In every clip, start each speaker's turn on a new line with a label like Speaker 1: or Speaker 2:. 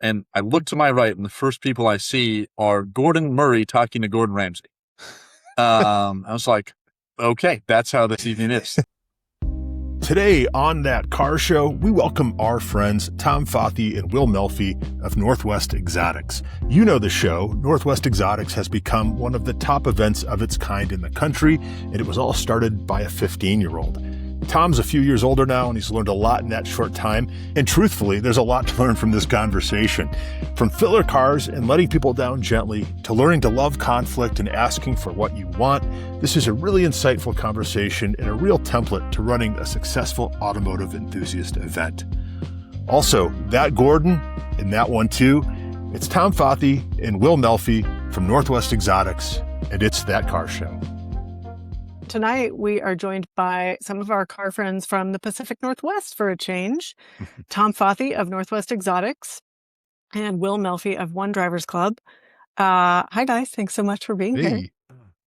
Speaker 1: and I look to my right, and the first people I see are Gordon Murray talking to Gordon Ramsay. I was like, okay, that's how this evening is.
Speaker 2: Today on That Car Show, we welcome our friends Tom Fathi and Will Melfi of Northwest Exotics. You know the show. Northwest Exotics has become one of the top events of its kind in the country, and it was all started by a 15-year-old. Tom's a few years older now, and he's learned a lot in that short time. And truthfully, there's a lot to learn from this conversation. From filler cars and letting people down gently, to learning to love conflict and asking for what you want, this is a really insightful conversation and a real template to running a successful automotive enthusiast event. Also, that Gordon and that one too, it's Tom Fathi and Will Melfi from Northwest Exotics, and it's That Car Show.
Speaker 3: Tonight, we are joined by some of our car friends from the Pacific Northwest for a change. Tom Fathi of Northwest Exotics and Will Melfi of One Drivers Club. Hi, guys. Thanks so much for being here.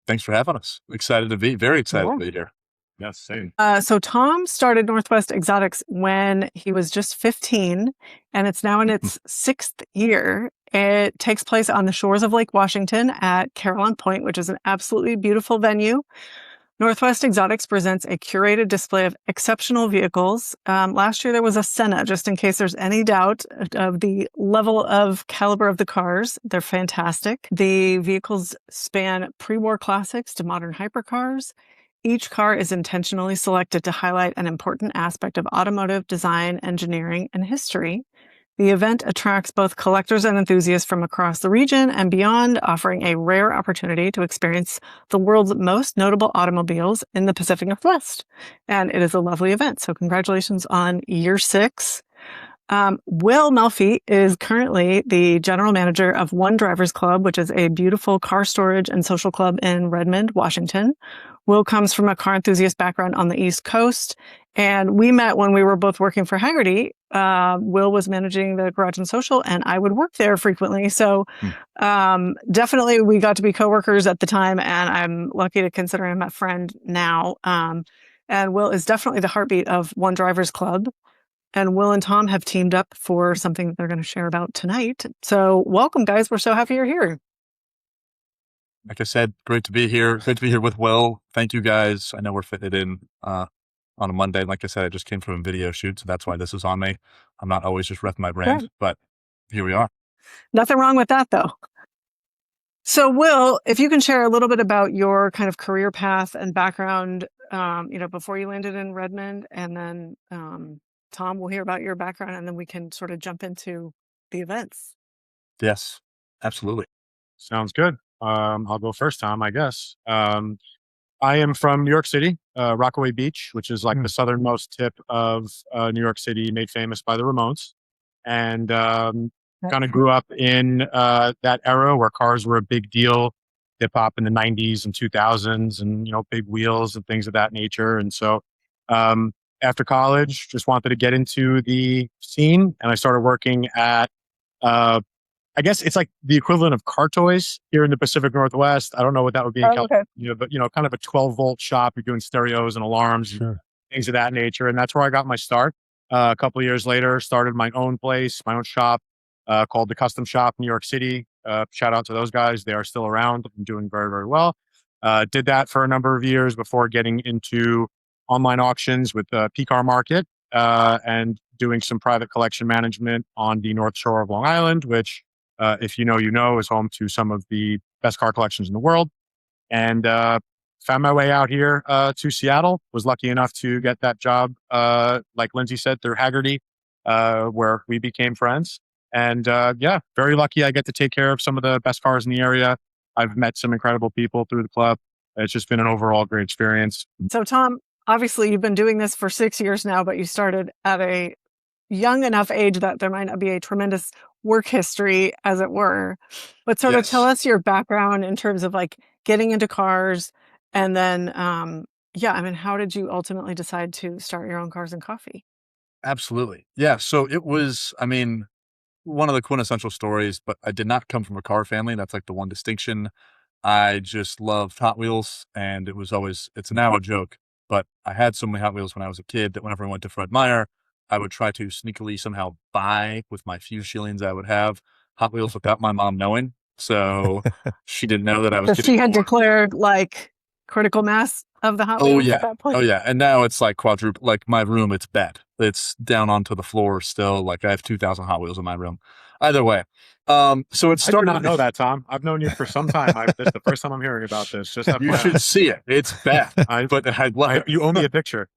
Speaker 1: Thanks for having us. Very excited to be here.
Speaker 2: Yes, same.
Speaker 3: So Tom started Northwest Exotics when he was just 15, and it's now in its sixth year. It takes place on the shores of Lake Washington at Carillon Point, which is an absolutely beautiful venue. Northwest Exotics presents a curated display of exceptional vehicles. Last year there was a Senna, just in case there's any doubt of the level of caliber of the cars. They're fantastic. The vehicles span pre-war classics to modern hypercars. Each car is intentionally selected to highlight an important aspect of automotive design, engineering, and history. The event attracts both collectors and enthusiasts from across the region and beyond, offering a rare opportunity to experience the world's most notable automobiles in the Pacific Northwest. And it is a lovely event. So congratulations on year 6. Will Melfi is currently the general manager of One Drivers Club, which is a beautiful car storage and social club in Redmond, Washington. Will comes from a car enthusiast background on the East Coast, and we met when we were both working for Haggerty. Will was managing the garage and social, and I would work there frequently. So definitely we got to be coworkers at the time, and I'm lucky to consider him a friend now. And Will is definitely the heartbeat of One Drivers Club. And Will and Tom have teamed up for something that they're going to share about tonight. So welcome, guys. We're so happy you're here.
Speaker 1: Like I said, great to be here. Great to be here with Will. Thank you, guys. I know we're fitting it in on a Monday. Like I said, I just came from a video shoot, so that's why this is on me. I'm not always just repping my brand, but here we are.
Speaker 3: Nothing wrong with that, though. So, Will, if you can share a little bit about your kind of career path and background, before you landed in Redmond, and then Tom, we'll hear about your background, and then we can sort of jump into the events.
Speaker 1: Yes, absolutely.
Speaker 4: Sounds good. I'll go first, Tom, I guess. I am from New York City, Rockaway Beach, which is like the southernmost tip of New York City, made famous by the Ramones. And kind of grew up in that era where cars were a big deal, hip hop in the 90s and 2000s, and, big wheels and things of that nature. And so after college, just wanted to get into the scene, and I started working at I guess it's like the equivalent of car toys here in the Pacific Northwest. I don't know what that would be in California, but kind of a 12-volt shop. You're doing stereos and alarms, things of that nature. And that's where I got my start. A couple of years later, started my own place, my own shop called the Custom Shop in New York City. Shout out to those guys. They are still around and doing very, very well. Did that for a number of years before getting into online auctions with the P-Car Market and doing some private collection management on the North Shore of Long Island, which if you know, is home to some of the best car collections in the world. And found my way out here to Seattle. Was lucky enough to get that job, like Lindsay said, through Haggerty, where we became friends. And very lucky I get to take care of some of the best cars in the area. I've met some incredible people through the club. It's just been an overall great experience.
Speaker 3: So Tom, obviously you've been doing this for 6 years now, but you started at a young enough age that there might not be a tremendous work history, as it were. But sort of tell us your background in terms of like getting into cars, and then, how did you ultimately decide to start your own Cars and Coffee?
Speaker 1: Absolutely. Yeah. So it was, one of the quintessential stories, but I did not come from a car family. That's like the one distinction. I just loved Hot Wheels, and it's now a joke, but I had so many Hot Wheels when I was a kid that whenever I went to Fred Meyer, I would try to sneakily somehow buy with my few shillings I would have Hot Wheels without my mom knowing. So she didn't know that I was
Speaker 3: Because she
Speaker 1: getting
Speaker 3: had
Speaker 1: more.
Speaker 3: declared like critical mass of the Hot
Speaker 1: Oh
Speaker 3: Wheels
Speaker 1: yeah.
Speaker 3: at that
Speaker 1: Oh
Speaker 3: point.
Speaker 1: yeah. And now it's like quadruple, like my room, it's bed. It's down onto the floor still. Like I have 2,000 Hot Wheels in my room. Either way. So it
Speaker 4: I did not
Speaker 1: started,
Speaker 4: know that, Tom. I've known you for some time. This is the first time I'm hearing about this. Just
Speaker 1: you
Speaker 4: FYI.
Speaker 1: should see it. It's bad,
Speaker 4: I,
Speaker 1: but I love it.
Speaker 4: you owe me a picture.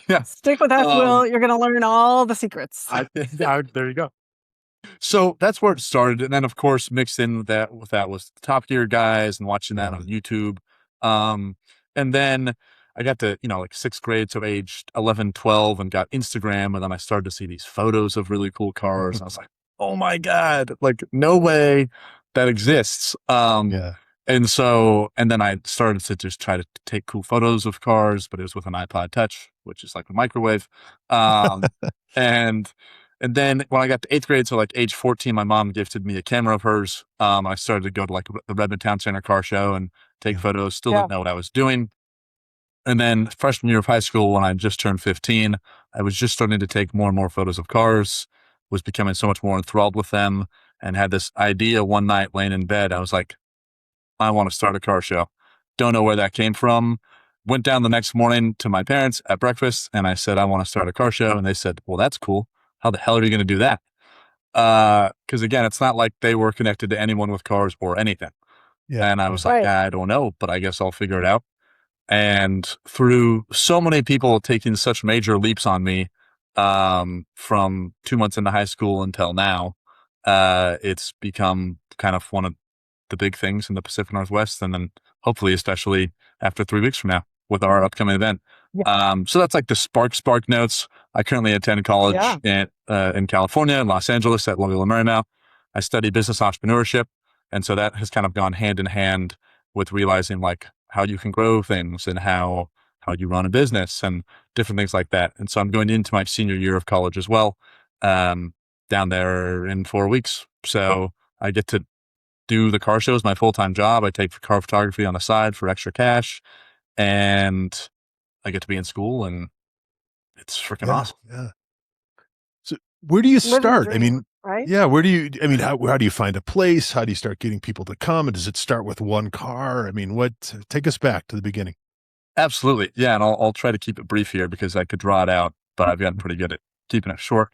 Speaker 1: Yeah.
Speaker 3: Stick with us,
Speaker 1: Um,
Speaker 3: Will. You're going to learn all the secrets.
Speaker 4: There you go.
Speaker 1: So that's where it started. And then of course mixed in with that was the Top Gear guys and watching that on YouTube. Um, and then I got to, like sixth grade, so age 11, 12, and got Instagram. And then I started to see these photos of really cool cars. And I was like, oh my God, like no way that exists.
Speaker 2: Yeah.
Speaker 1: And then I started to just try to take cool photos of cars, but it was with an iPod Touch, which is like a microwave. Um, and and then when I got to eighth grade, so like age 14, my mom gifted me a camera of hers. I started to go to like the Redmond Town Center car show and take
Speaker 2: Yeah.
Speaker 1: photos. Still
Speaker 3: Yeah.
Speaker 1: didn't know what I was doing. And then freshman year of high school, when I just turned 15, I was just starting to take more and more photos of cars, was becoming so much more enthralled with them, and had this idea one night laying in bed. I was like, I want to start a car show. Don't know where that came from. Went down the next morning to my parents at breakfast and I said, I want to start a car show. And they said, well, that's cool. How the hell are you going to do that? Because again, it's not like they were connected to anyone with cars or anything.
Speaker 2: Yeah.
Speaker 1: And I was like, I don't know, but I guess I'll figure it out. And through so many people taking such major leaps on me, from 2 months into high school until now, it's become kind of one of the big things in the Pacific Northwest. And then hopefully, especially after 3 weeks from now with our upcoming event. So that's like the spark notes. I currently attend college in California, in Los Angeles at Loyola Marymount. I study business entrepreneurship. And so that has kind of gone hand in hand with realizing like how you can grow things and how you run a business and different things like that. And so I'm going into my senior year of college as well, down there in 4 weeks. So I get to do the car shows, my full-time job. I take car photography on the side for extra cash, and I get to be in school, and it's freaking awesome.
Speaker 2: Yeah. So where do you
Speaker 3: Living the
Speaker 2: start? I
Speaker 3: dream,
Speaker 2: mean,
Speaker 3: right?
Speaker 2: yeah, how do you find a place? How do you start getting people to come? And does it start with one car? I mean, take us back to the beginning.
Speaker 1: Absolutely. Yeah. And I'll try to keep it brief here because I could draw it out, but I've gotten pretty good at keeping it short.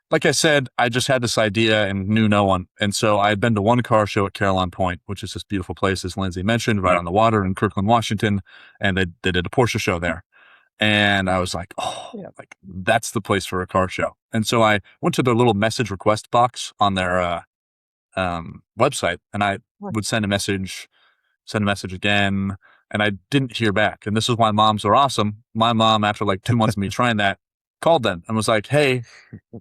Speaker 1: Like I said, I just had this idea and knew no one. And so I had been to one car show at Caroline Point, which is this beautiful place, as Lindsay mentioned, right on the water in Kirkland, Washington. And they did a Porsche show there. And I was like, like that's the place for a car show. And so I went to their little message request box on their website, and I would send a message again, and I didn't hear back. And this is why moms are awesome. My mom, after like 2 months of me trying that, called them and was like, hey,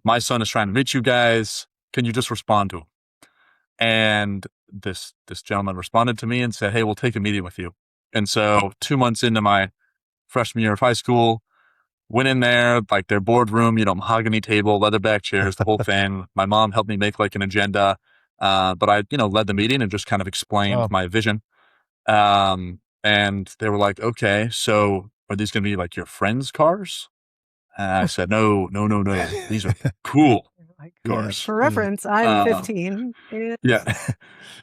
Speaker 1: my son is trying to reach you guys. Can you just respond to him? And this gentleman responded to me and said, hey, we'll take a meeting with you. And so 2 months into my freshman year of high school, went in there, like their boardroom, mahogany table, leatherback chairs, the whole thing. My mom helped me make like an agenda. But I, led the meeting and just kind of explained my vision. And they were like, okay, so are these going to be like your friends' cars? And I said, no. These are cool cars.
Speaker 3: For reference, I'm 15.
Speaker 1: Yeah.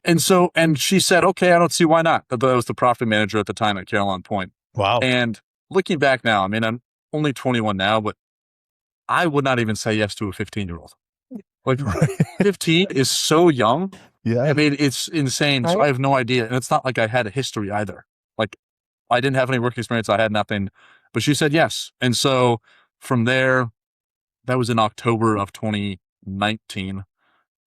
Speaker 1: And she said, okay, I don't see why not. That was the profit manager at the time at Caroline Point.
Speaker 2: Wow.
Speaker 1: And looking back now, I mean, I'm only 21 now, but I would not even say yes to a 15-year-old. Like 15 is so young.
Speaker 2: Yeah.
Speaker 1: I mean, it's insane. Right? So I have no idea. And it's not like I had a history either. Like I didn't have any work experience. I had nothing, but she said yes. And so from there, that was in October of 2019.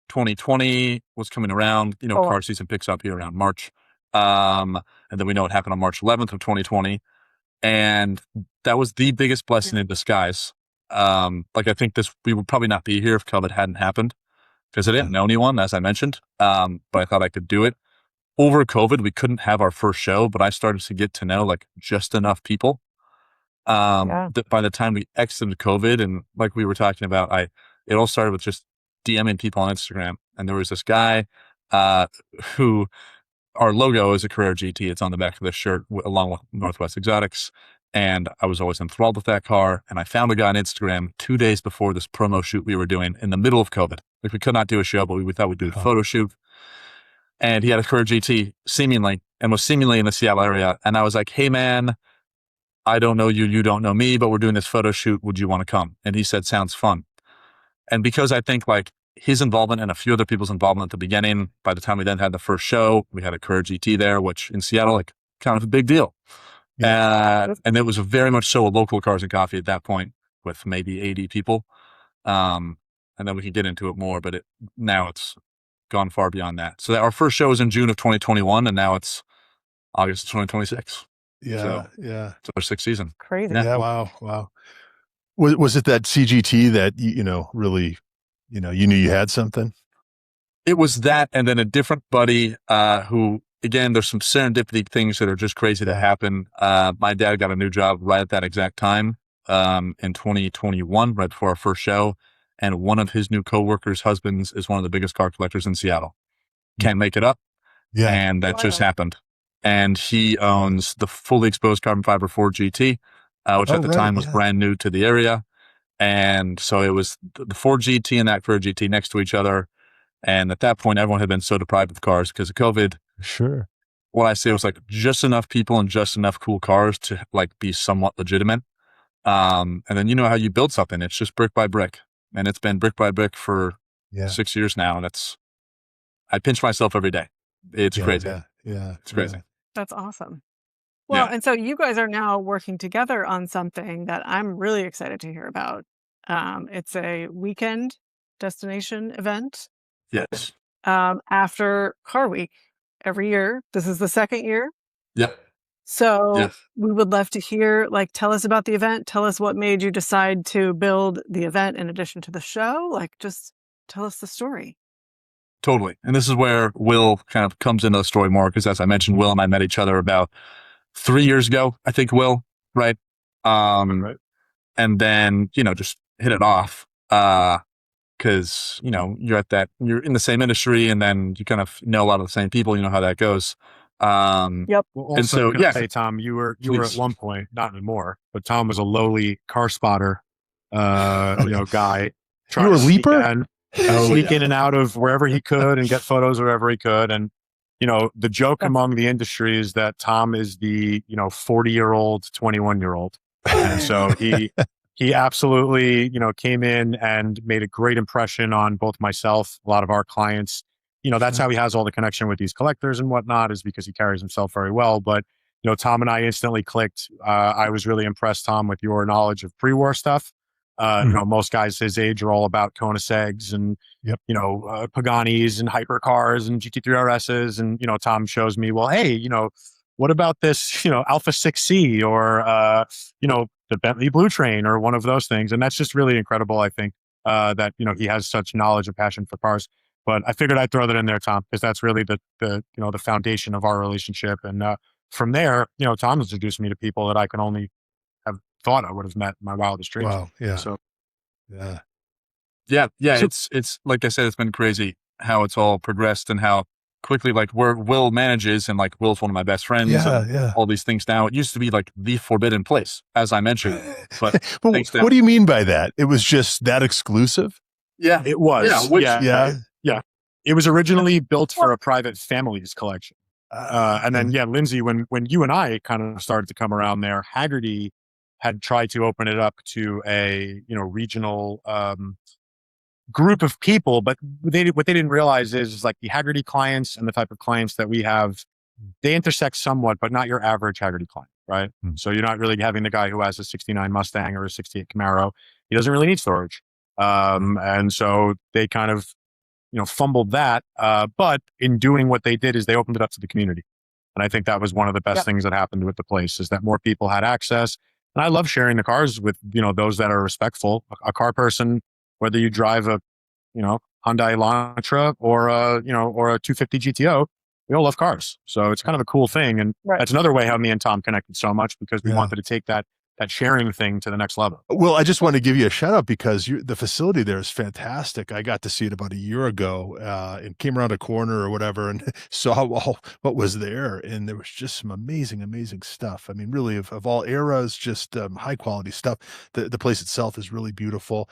Speaker 1: 2020 was coming around, car season picks up here around March. And then we know what happened on March 11th of 2020. And that was the biggest blessing in disguise. Like I think we would probably not be here if COVID hadn't happened because I didn't know anyone, as I mentioned. But I thought I could do it. Over COVID, we couldn't have our first show, but I started to get to know like just enough people. That by the time we exited COVID, and like we were talking about, it all started with just DMing people on Instagram. And there was this guy, who our logo is a Carrera GT. It's on the back of the shirt along with Northwest Exotics. And I was always enthralled with that car. And I found a guy on Instagram 2 days before this promo shoot we were doing in the middle of COVID. Like we could not do a show, but we thought we'd do a photo shoot. And he had a Courier GT seemingly, and was seemingly in the Seattle area. And I was like, hey man, I don't know you, you don't know me, but we're doing this photo shoot. Would you want to come? And he said, sounds fun. And because I think like his involvement and a few other people's involvement at the beginning, by the time we then had the first show, we had a Courier GT there, which in Seattle, like kind of a big deal. And it was very much so a local Cars and Coffee at that point with maybe 80 people. And then we can get into it more, but now it's gone far beyond that. So our first show was in June of 2021, and now it's August of 2026.
Speaker 2: Yeah.
Speaker 1: So,
Speaker 2: yeah.
Speaker 1: It's our 6th season.
Speaker 3: Crazy.
Speaker 2: Yeah. Wow. Wow. Was it that CGT that, really, you knew you had something?
Speaker 1: It was that, and then a different buddy who, again, there's some serendipity things that are just crazy to happen. My dad got a new job right at that exact time in 2021, right before our first show. And one of his new coworkers' husbands is one of the biggest car collectors in Seattle. Can't make it up.
Speaker 2: Yeah.
Speaker 1: And that just happened. And he owns the fully exposed carbon fiber Ford GT, which at the time was brand new to the area. And so it was the Ford GT and that Courier GT next to each other. And at that point, everyone had been so deprived of cars because of COVID.
Speaker 2: Sure.
Speaker 1: What I say was like just enough people and just enough cool cars to like be somewhat legitimate. And then you know how you build something. It's just brick by brick. And it's been brick by brick for 6 years now. And I pinch myself every day. It's crazy.
Speaker 2: Yeah.
Speaker 1: It's crazy.
Speaker 3: That's awesome. Well, and so you guys are now working together on something that I'm really excited to hear about. It's a weekend destination event.
Speaker 1: Yes.
Speaker 3: After Car Week every year. This is the 2nd year.
Speaker 1: Yep.
Speaker 3: So we would love to hear, like, tell us about the event. Tell us what made you decide to build the event in addition to the show. Like, just tell us the story.
Speaker 1: Totally. And this is where Will kind of comes into the story more. Because as I mentioned, Will and I met each other about 3 years ago, I think, Will, right?
Speaker 4: Right.
Speaker 1: And then, just hit it off. Because, you're in the same industry and then you kind of know a lot of the same people, you know how that goes.
Speaker 3: Yep.
Speaker 4: Well, also,
Speaker 1: and so,
Speaker 4: hey, Tom, you were at one point, not anymore, but Tom was a lowly car spotter, guy.
Speaker 2: You were a leaper?
Speaker 4: Sneak in and out of wherever he could and get photos wherever he could. And, the joke among the industry is that Tom is the, 40-year-old, 21-year-old. And so he absolutely, came in and made a great impression on both myself, a lot of our clients. That's how he has all the connection with these collectors and whatnot, is because he carries himself very well. But, Tom and I instantly clicked. I was really impressed, Tom, with your knowledge of pre-war stuff. Most guys his age are all about Koenigseggs and, Paganis and hypercars and GT3 RSs. And, Tom shows me, well, hey, what about this, Alpha 6C or, the Bentley Blue Train or one of those things. And that's just really incredible, I think, that, he has such knowledge and passion for cars. But I figured I'd throw that in there, Tom, because that's really the foundation of our relationship. And from there, Tom introduced me to people that I can only have thought I would have met in my wildest dreams.
Speaker 2: Wow. Yeah.
Speaker 4: So,
Speaker 1: yeah.
Speaker 2: So,
Speaker 1: It's like I said, it's been crazy how it's all progressed and how quickly, like, where Will manages, and like Will's one of my best friends. All these things now. It used to be like the forbidden place, as I mentioned. But
Speaker 2: what do you mean by that? It was just that exclusive?
Speaker 1: Yeah,
Speaker 4: it was.
Speaker 2: Yeah.
Speaker 4: It was originally built for a private families collection. And then, Lindsay, when you and I kind of started to come around there, Haggerty had tried to open it up to a, regional group of people, but what they didn't realize is like the Haggerty clients and the type of clients that we have, they intersect somewhat, but not your average Haggerty client, right? So you're not really having the guy who has a 69 Mustang or a 68 Camaro. He doesn't really need storage. And so they kind of, fumbled that. But in doing what they did is they opened it up to the community. And I think that was one of the best things that happened with the place, is that more people had access. And I love sharing the cars with, those that are respectful. A car person, whether you drive a, Hyundai Elantra or a 250 GTO, we all love cars. So it's kind of a cool thing. And that's another way how me and Tom connected so much, because we wanted to take that that sharing thing to the next level.
Speaker 2: Well, I just want to give you a shout out because the facility there is fantastic. I got to see it about a year ago and came around a corner or whatever and saw all what was there. And there was just some amazing, amazing stuff. I mean, really of all eras, just high quality stuff. The place itself is really beautiful.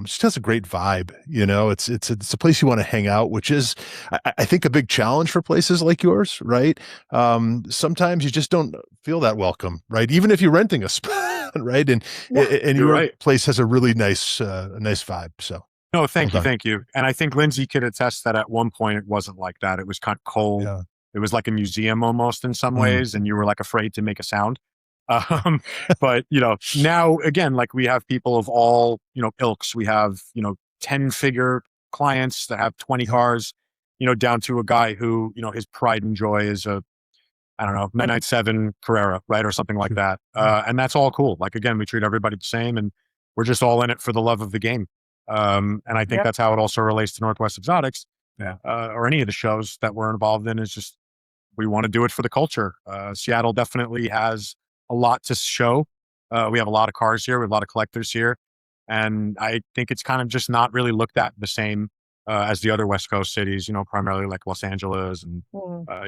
Speaker 2: Just has a great vibe. It's a place you want to hang out, which is, I think, a big challenge for places like yours, right? Sometimes you just don't feel that welcome, right? Even if you're renting a spot, right? And your
Speaker 4: right.
Speaker 2: place has a really nice vibe. So
Speaker 4: no, thank you. And I think Lindsay could attest that at one point it wasn't like that. It was kind of cold.
Speaker 2: Yeah.
Speaker 4: It was like a museum almost in some ways, and you were like afraid to make a sound. But now again, like we have people of all ilks. We have 10-figure clients that have 20 cars, down to a guy who his pride and joy is a 997 Carrera, right? Or something like that. And that's all cool. Like, again, we treat everybody the same and we're just all in it for the love of the game. And I think that's how it also relates to Northwest Exotics, or any of the shows that we're involved in. Is just, we want to do it for the culture. Seattle definitely has a lot to show. We have a lot of cars here. We have a lot of collectors here. And I think it's kind of just not really looked at the same as the other West Coast cities, primarily like Los Angeles and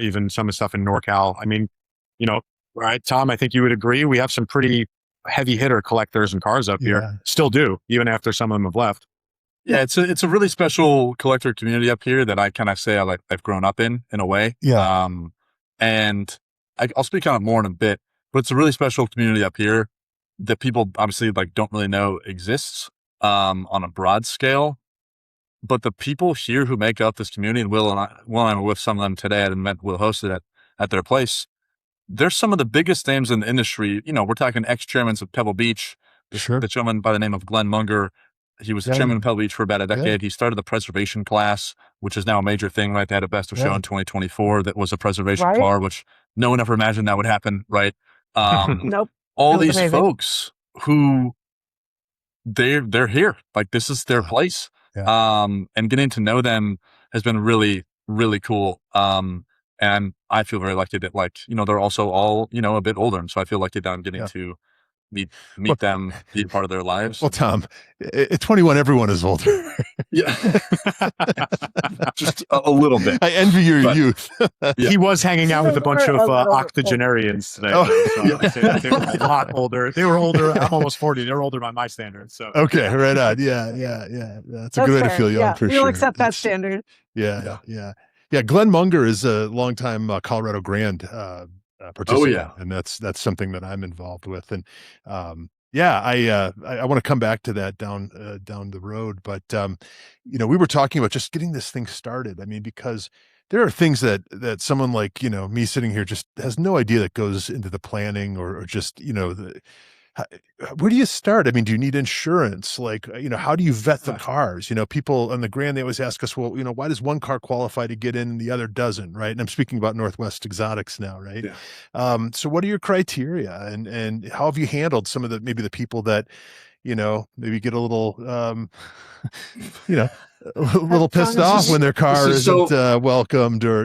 Speaker 4: even some of the stuff in NorCal. I mean, right, Tom, I think you would agree. We have some pretty heavy hitter collectors and cars up here. Still do, even after some of them have left.
Speaker 1: Yeah, it's a really special collector community up here that I kind of say I've grown up in a way.
Speaker 2: Yeah.
Speaker 1: And I'll speak on it more in a bit, but it's a really special community up here that people obviously don't really know exists on a broad scale. But the people here who make up this community, and Will and I were with some of them today. I met Will hosted at their place. They're some of the biggest names in the industry. We're talking ex-chairmans of Pebble Beach.
Speaker 2: Sure.
Speaker 1: The gentleman by the name of Glenn Munger. He was chairman of Pebble Beach for about a decade. He started the preservation class, which is now a major thing, right? They had a best of show in 2024 that was a preservation car, which no one ever imagined that would happen, right?
Speaker 3: Nope.
Speaker 1: All these folks who they're here. Like, this is their place. And getting to know them has been really, really cool. And I feel very lucky that they're also all, a bit older. And so I feel lucky that I'm getting to meet them, be a part of their lives.
Speaker 2: Well, Tom, at 21, everyone is older.
Speaker 1: Yeah. Just a little bit.
Speaker 2: I envy your youth.
Speaker 4: He was hanging out with a bunch of octogenarians today. So they were a lot older. They were older. I'm almost 40. They're older by my standards. So
Speaker 2: okay, right on. Yeah. That's a good way to feel young for sure.
Speaker 3: We'll accept that standard.
Speaker 2: Yeah. Glenn Munger is a longtime Colorado Grand participant, and that's something that I'm involved with. And I want to come back to that down the road, but we were talking about just getting this thing started. I mean, because there are things that someone like me sitting here just has no idea that goes into the planning or just where do you start? I mean, do you need insurance? How do you vet the cars? People on the Grand, they always ask us, well, why does one car qualify to get in and the other doesn't, right? And I'm speaking about Northwest Exotics now, right? Yeah. So what are your criteria and how have you handled some of maybe the people that, maybe get a little, a little pissed off when their car isn't welcomed or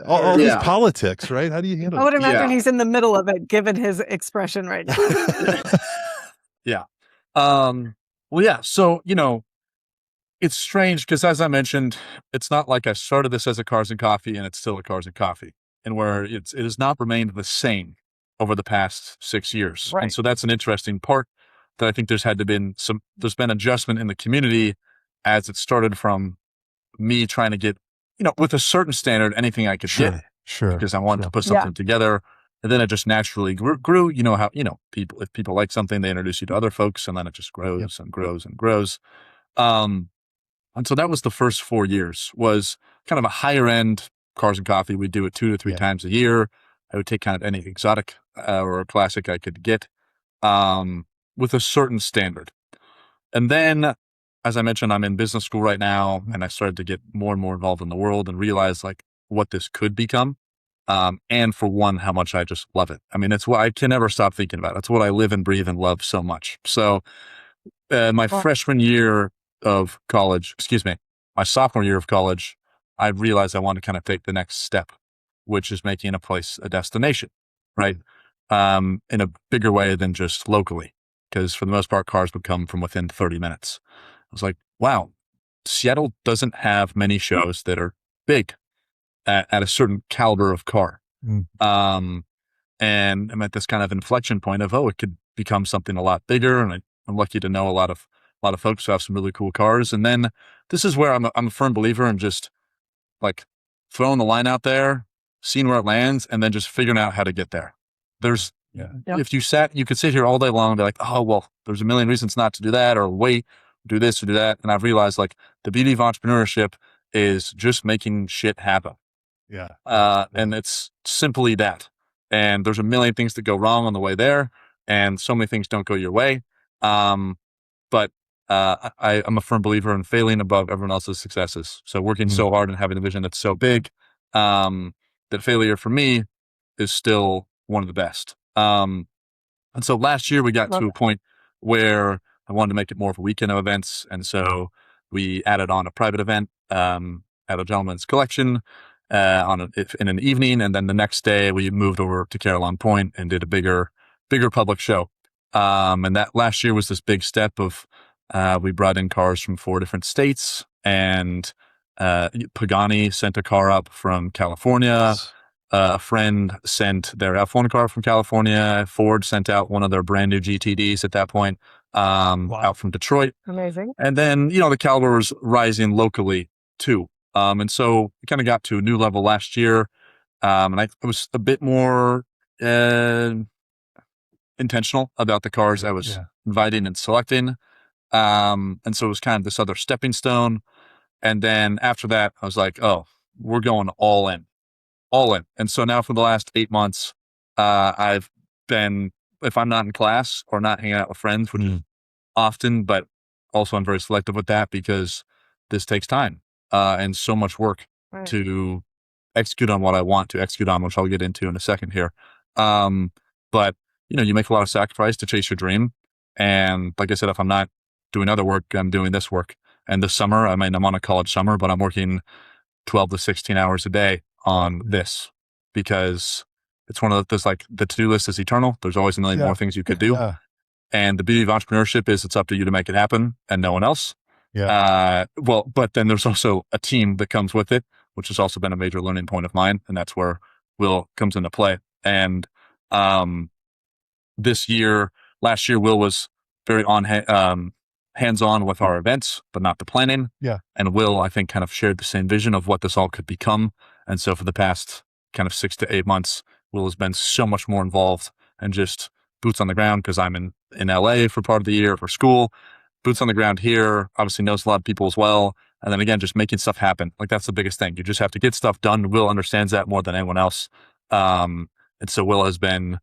Speaker 2: all these politics, right? How do you handle it?
Speaker 3: I would imagine he's in the middle of it, given his expression right now.
Speaker 1: Yeah. So, it's strange because, as I mentioned, it's not like I started this as a Cars and Coffee and it's still a Cars and Coffee, and where it has not remained the same over the past 6 years. Right. And so that's an interesting part that I think there's been adjustment in the community as it started from me trying to get, with a certain standard, anything I could get.
Speaker 2: Sure.
Speaker 1: Because I wanted to put something together. And then it just naturally grew. How, if people like something, they introduce you to other folks, and then it just grows and grows and grows. And so that was the first 4 years, was kind of a higher end Cars and Coffee. We'd do it 2 to 3 times a year. I would take kind of any exotic or a classic I could get with a certain standard. And then, as I mentioned, I'm in business school right now, and I started to get more and more involved in the world and realize what this could become. And for one, how much I just love it. I mean, it's what I can never stop thinking about. It's what I live and breathe and love so much. So my freshman year of college, my sophomore year of college, I realized I wanted to kind of take the next step, which is making a place a destination, right? in a bigger way than just locally. Because for the most part, cars would come from within 30 minutes. I was like, wow, Seattle doesn't have many shows that are big at a certain caliber of car. Um, and I'm at this kind of inflection point of, it could become something a lot bigger. And I'm lucky to know a lot of folks who have some really cool cars. And then this is where I'm a firm believer in just like throwing the line out there, seeing where it lands, and then just figuring out how to get there. There's, if you could sit here all day long and be like, oh, well, there's a million reasons not to do that, or wait, do this or do that. And I've realized like the beauty of entrepreneurship is just making shit happen. And it's simply that. And there's a million things that go wrong on the way there, and so many things don't go your way. But I'm a firm believer in failing above everyone else's successes. So working so hard and having a vision that's so big, that failure for me is still one of the best. And so last year we got to a point where I wanted to make it more of a weekend of events. And so we added on a private event at a gentleman's collection in an evening. And then the next day we moved over to Caroline Point and did a bigger public show. And that last year was this big step of, we brought in cars from 4 different states, and Pagani sent a car up from California. A friend sent their F1 car from California. Ford sent out one of their brand new GTDs at that point, out from Detroit.
Speaker 3: Amazing.
Speaker 1: And then, the caliber was rising locally too. And so we kind of got to a new level last year. And I was a bit more intentional about the cars I was inviting and selecting. And so it was kind of this other stepping stone. And then after that, I was like, oh, we're going all in. And so now for the last 8 months, I've been, if I'm not in class or not hanging out with friends, which is often, but also I'm very selective with that because this takes time and so much work to execute on what I want to execute on, which I'll get into in a second here. But you make a lot of sacrifice to chase your dream. And like I said, if I'm not doing other work, I'm doing this work. And this summer, I'm on a college summer, but I'm working 12 to 16 hours a day on this because it's one of those, like, the to-do list is eternal. There's always a million more things you could do. And the beauty of entrepreneurship is it's up to you to make it happen and no one else. But then there's also a team that comes with it, which has also been a major learning point of mine. And that's where Will comes into play. And last year, Will was very hands-on with our events, but not the planning. And Will, I think, kind of shared the same vision of what this all could become. And so for the past kind of 6 to 8 months, Will has been so much more involved and just boots on the ground, because I'm in LA for part of the year for school. Boots on the ground here, obviously knows a lot of people as well. And then again, just making stuff happen. Like, that's the biggest thing. You just have to get stuff done. Will understands that more than anyone else. And so Will has been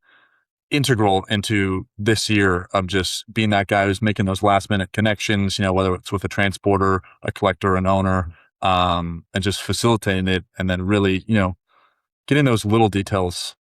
Speaker 1: integral into this year of just being that guy who's making those last minute connections, whether it's with a transporter, a collector, an owner, and just facilitating it. And then really, getting those little details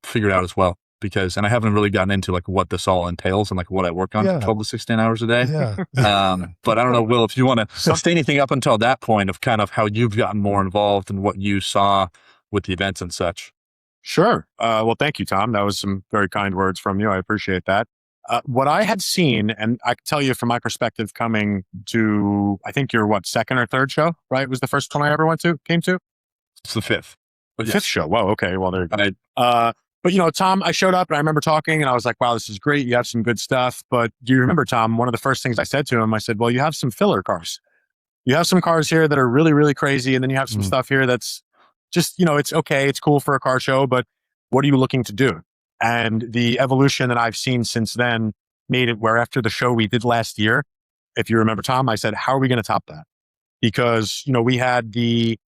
Speaker 1: figured out as well. And I haven't really gotten into like what this all entails and like what I work on for 12 to 16 hours a day. But I don't know, Will, if you want to say anything up until that point of kind of how you've gotten more involved and what you saw with the events and such.
Speaker 4: Sure. Well, thank you, Tom. That was some very kind words from you. I appreciate that. What I had seen, and I can tell you from my perspective, coming to, I think your second or third show, right? Was the first one I ever came to?
Speaker 1: It's the fifth.
Speaker 4: But fifth show. Whoa. Okay. Well, there you go. But Tom, I showed up and I remember talking and I was like, wow, this is great. You have some good stuff. But do you remember, Tom, one of the first things I said to him, I said, well, you have some filler cars. You have some cars here that are really, really crazy. And then you have some stuff here that's just, it's okay. It's cool for a car show, but what are you looking to do? And the evolution that I've seen since then made it where after the show we did last year, if you remember, Tom, I said, how are we going to top that? Because, we had the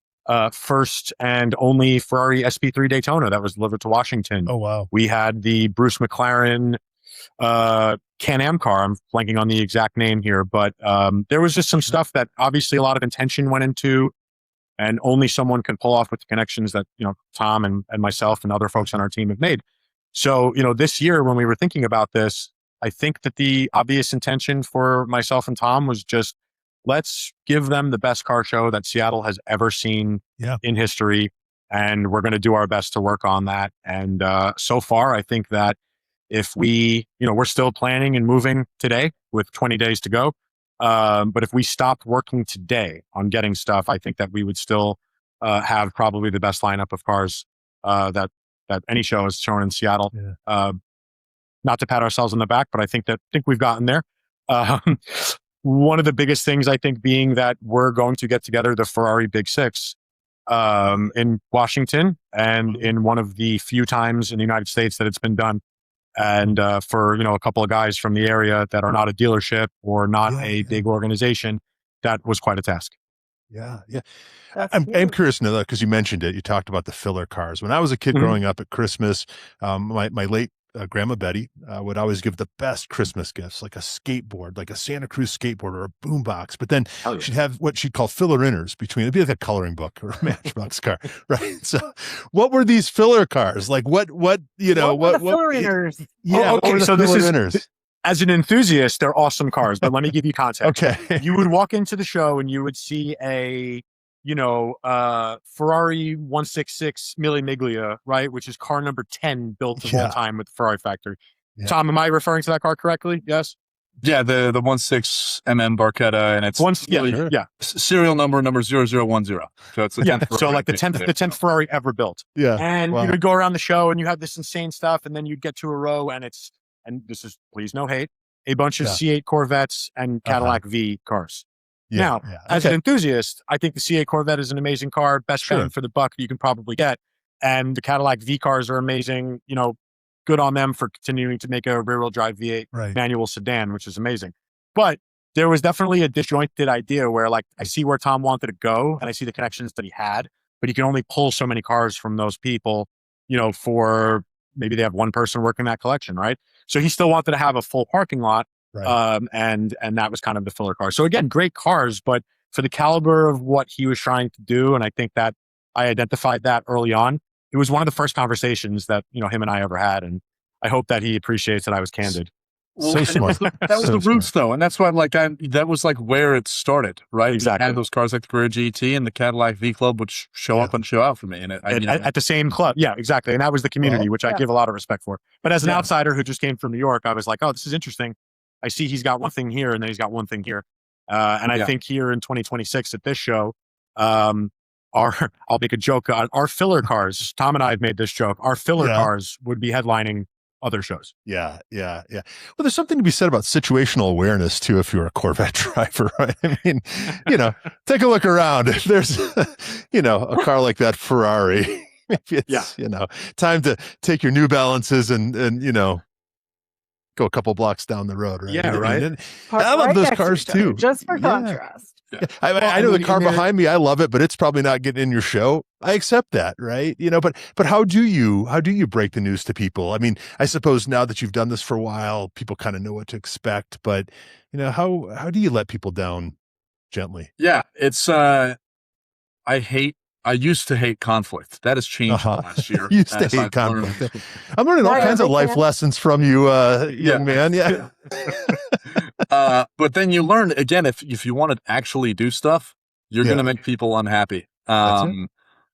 Speaker 4: first and only Ferrari SP3 Daytona that was delivered to Washington.
Speaker 2: Oh, wow.
Speaker 4: We had the Bruce McLaren Can-Am car. I'm blanking on the exact name here, but there was just some stuff that obviously a lot of intention went into, and only someone can pull off with the connections that, Tom and myself and other folks on our team have made. So, this year when we were thinking about this, I think that the obvious intention for myself and Tom was just, let's give them the best car show that Seattle has ever seen in history. and we're going to do our best to work on that. And so far, I think that if we're still planning and moving today with 20 days to go. But if we stopped working today on getting stuff, I think that we would still have probably the best lineup of cars that any show has shown in Seattle.
Speaker 2: Yeah.
Speaker 4: Not to pat ourselves on the back, but I think we've gotten there. One of the biggest things, I think, being that we're going to get together the Ferrari Big Six in Washington, and in one of the few times in the United States that it's been done. And for a couple of guys from the area that are not a dealership or not a big organization, that was quite a task.
Speaker 2: Yeah. I'm curious to know that, because you mentioned it. You talked about the filler cars. When I was a kid growing up at Christmas, my late Grandma Betty would always give the best Christmas gifts, like a skateboard, like a Santa Cruz skateboard or a boombox. But then she'd have what she'd call filler inners between. It'd be like a coloring book or a Matchbox car, right? So, what were these filler cars like? What
Speaker 3: were the filler inners?
Speaker 2: Yeah.
Speaker 4: Okay. So this is, as an enthusiast, they're awesome cars. But let me give you context.
Speaker 2: Okay.
Speaker 4: You would walk into the show and you would see a Ferrari 166 Mille Miglia, right? Which is car number 10 built of all time with the Ferrari factory. Yeah. Tom, am I referring to that car correctly? Yes.
Speaker 1: Yeah, the 16mm Barchetta, and it's serial number 0010. So it's the 10th
Speaker 4: so like the 10th Ferrari ever built.
Speaker 2: Yeah.
Speaker 4: And you would go around the show and you have this insane stuff, and then you'd get to a row and this is, please no hate, a bunch of C8 Corvettes and Cadillac V cars. Now, as an enthusiast, I think the C8 Corvette is an amazing car, best bang for the buck you can probably get. And the Cadillac V cars are amazing. Good on them for continuing to make a rear-wheel drive V8 manual sedan, which is amazing. But there was definitely a disjointed idea where, like, I see where Tom wanted to go and I see the connections that he had, but he can only pull so many cars from those people, for maybe they have one person working that collection, right? So he still wanted to have a full parking lot. Right. And that was kind of the filler car. So again, great cars, but for the caliber of what he was trying to do, and I think that I identified that early on, it was one of the first conversations that him and I ever had, and I hope that he appreciates that I was candid.
Speaker 1: Well, so smart. That was the roots, though, and that's why that was like where it started, right?
Speaker 4: Exactly.
Speaker 1: I had those cars like the Carrera GT and the Cadillac V Club, which show up and show out for me, and
Speaker 4: at the same club, exactly, and that was the community, which I give a lot of respect for. But as an outsider who just came from New York, I was like, oh, this is interesting. I see he's got one thing here and then he's got one thing here. And I think here in 2026 at this show, I'll make a joke on our filler cars. Tom and I have made this joke. Our filler cars would be headlining other shows.
Speaker 2: Yeah. Well, there's something to be said about situational awareness too, if you're a Corvette driver, right? I mean, take a look around. If there's, a car like that Ferrari, maybe it's, time to take your New Balances and go a couple blocks down the road, right?
Speaker 4: Yeah, right.
Speaker 2: I love those cars too.
Speaker 3: Just for contrast.
Speaker 2: Yeah. I know the car behind me, I love it, but it's probably not getting in your show. I accept that, right? But how do you break the news to people? I mean, I suppose now that you've done this for a while, people kind of know what to expect, but how do you let people down gently?
Speaker 1: Yeah, it's I used to hate conflict. That has changed last year.
Speaker 2: Used to hate conflict. I'm learning all kinds of life lessons from you, young man. Yeah.
Speaker 1: But then you learn, again, if you want to actually do stuff, you're going to make people unhappy. And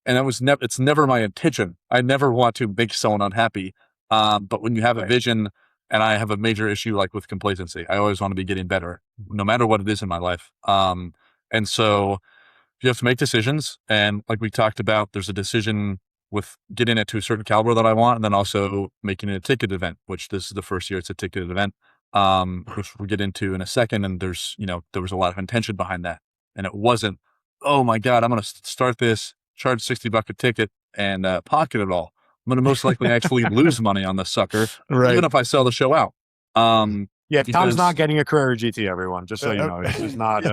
Speaker 1: it's never my intention. I never want to make someone unhappy. But when you have a vision, and I have a major issue like with complacency, I always want to be getting better, no matter what it is in my life. And so you have to make decisions. And like we talked about, there's a decision with getting it to a certain caliber that I want, and then also making it a ticket event, which this is the first year it's a ticketed event, which we'll get into in a second. And there's, there was a lot of intention behind that. And it wasn't, oh my God, I'm going to start this, charge $60 a ticket and pocket it all. I'm going to most likely actually lose money on this sucker, even if I sell the show out.
Speaker 4: Tom's not getting a Carrera GT, everyone, just so you know. It's just not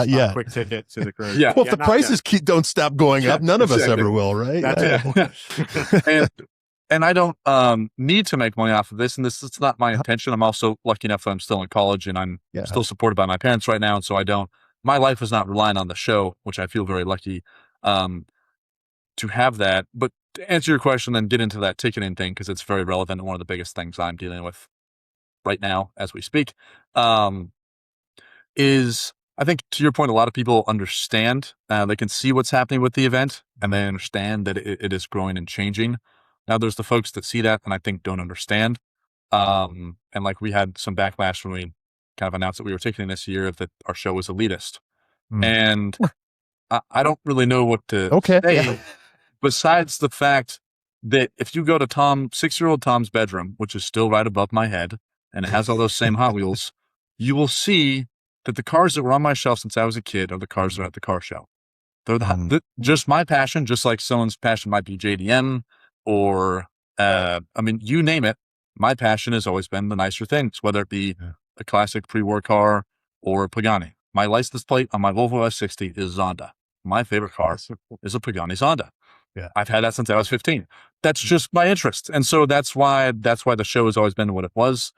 Speaker 2: yet.
Speaker 4: A quick ticket to the Carrera.
Speaker 2: Yeah. Well, if the prices don't stop going up, none of us ever will, right?
Speaker 4: That's
Speaker 1: it. And I don't need to make money off of this, and it's not my intention. I'm also lucky enough that I'm still in college, and I'm still supported by my parents right now, and so my life is not relying on the show, which I feel very lucky to have that. But to answer your question, then get into that ticketing thing, because it's very relevant and one of the biggest things I'm dealing with right now as we speak, is I think to your point, a lot of people understand. They can see what's happening with the event, and they understand that it is growing and changing. Now, there's the folks that see that and I think don't understand. And like we had some backlash when we kind of announced that we were ticketing this year that our show was elitist, and I don't really know what to
Speaker 2: Okay.
Speaker 1: say
Speaker 2: Yeah.
Speaker 1: besides the fact that if you go to 6-year-old Tom's bedroom, which is still right above my head, and it has all those same Hot Wheels, you will see that the cars that were on my shelf since I was a kid are the cars that are at the car show. They're just my passion, just like someone's passion might be JDM or, I mean, you name it. My passion has always been the nicer things, whether it be a classic pre-war car or a Pagani. My license plate on my Volvo S60 is Zonda. My favorite car is a Pagani Zonda.
Speaker 2: Yeah.
Speaker 1: I've had that since I was 15. That's just my interest. And so that's why the show has always been what it was.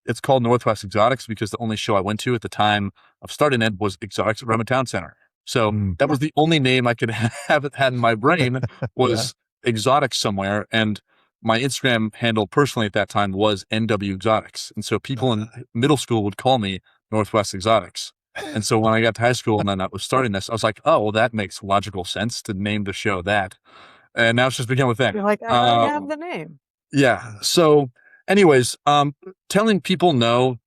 Speaker 1: It's called Northwest Exotics because the only show I went to at the time of starting it was Exotics at Redmond Town Center. So that was the only name I could have it had in my brain was Exotics somewhere. And my Instagram handle personally at that time was NW Exotics. And so people in middle school would call me Northwest Exotics. And so when I got to high school and then I was starting this, I was like, oh, well, that makes logical sense to name the show that. And now it's just become a thing.
Speaker 3: You're like, I already have the name.
Speaker 1: Yeah. So anyways, telling people no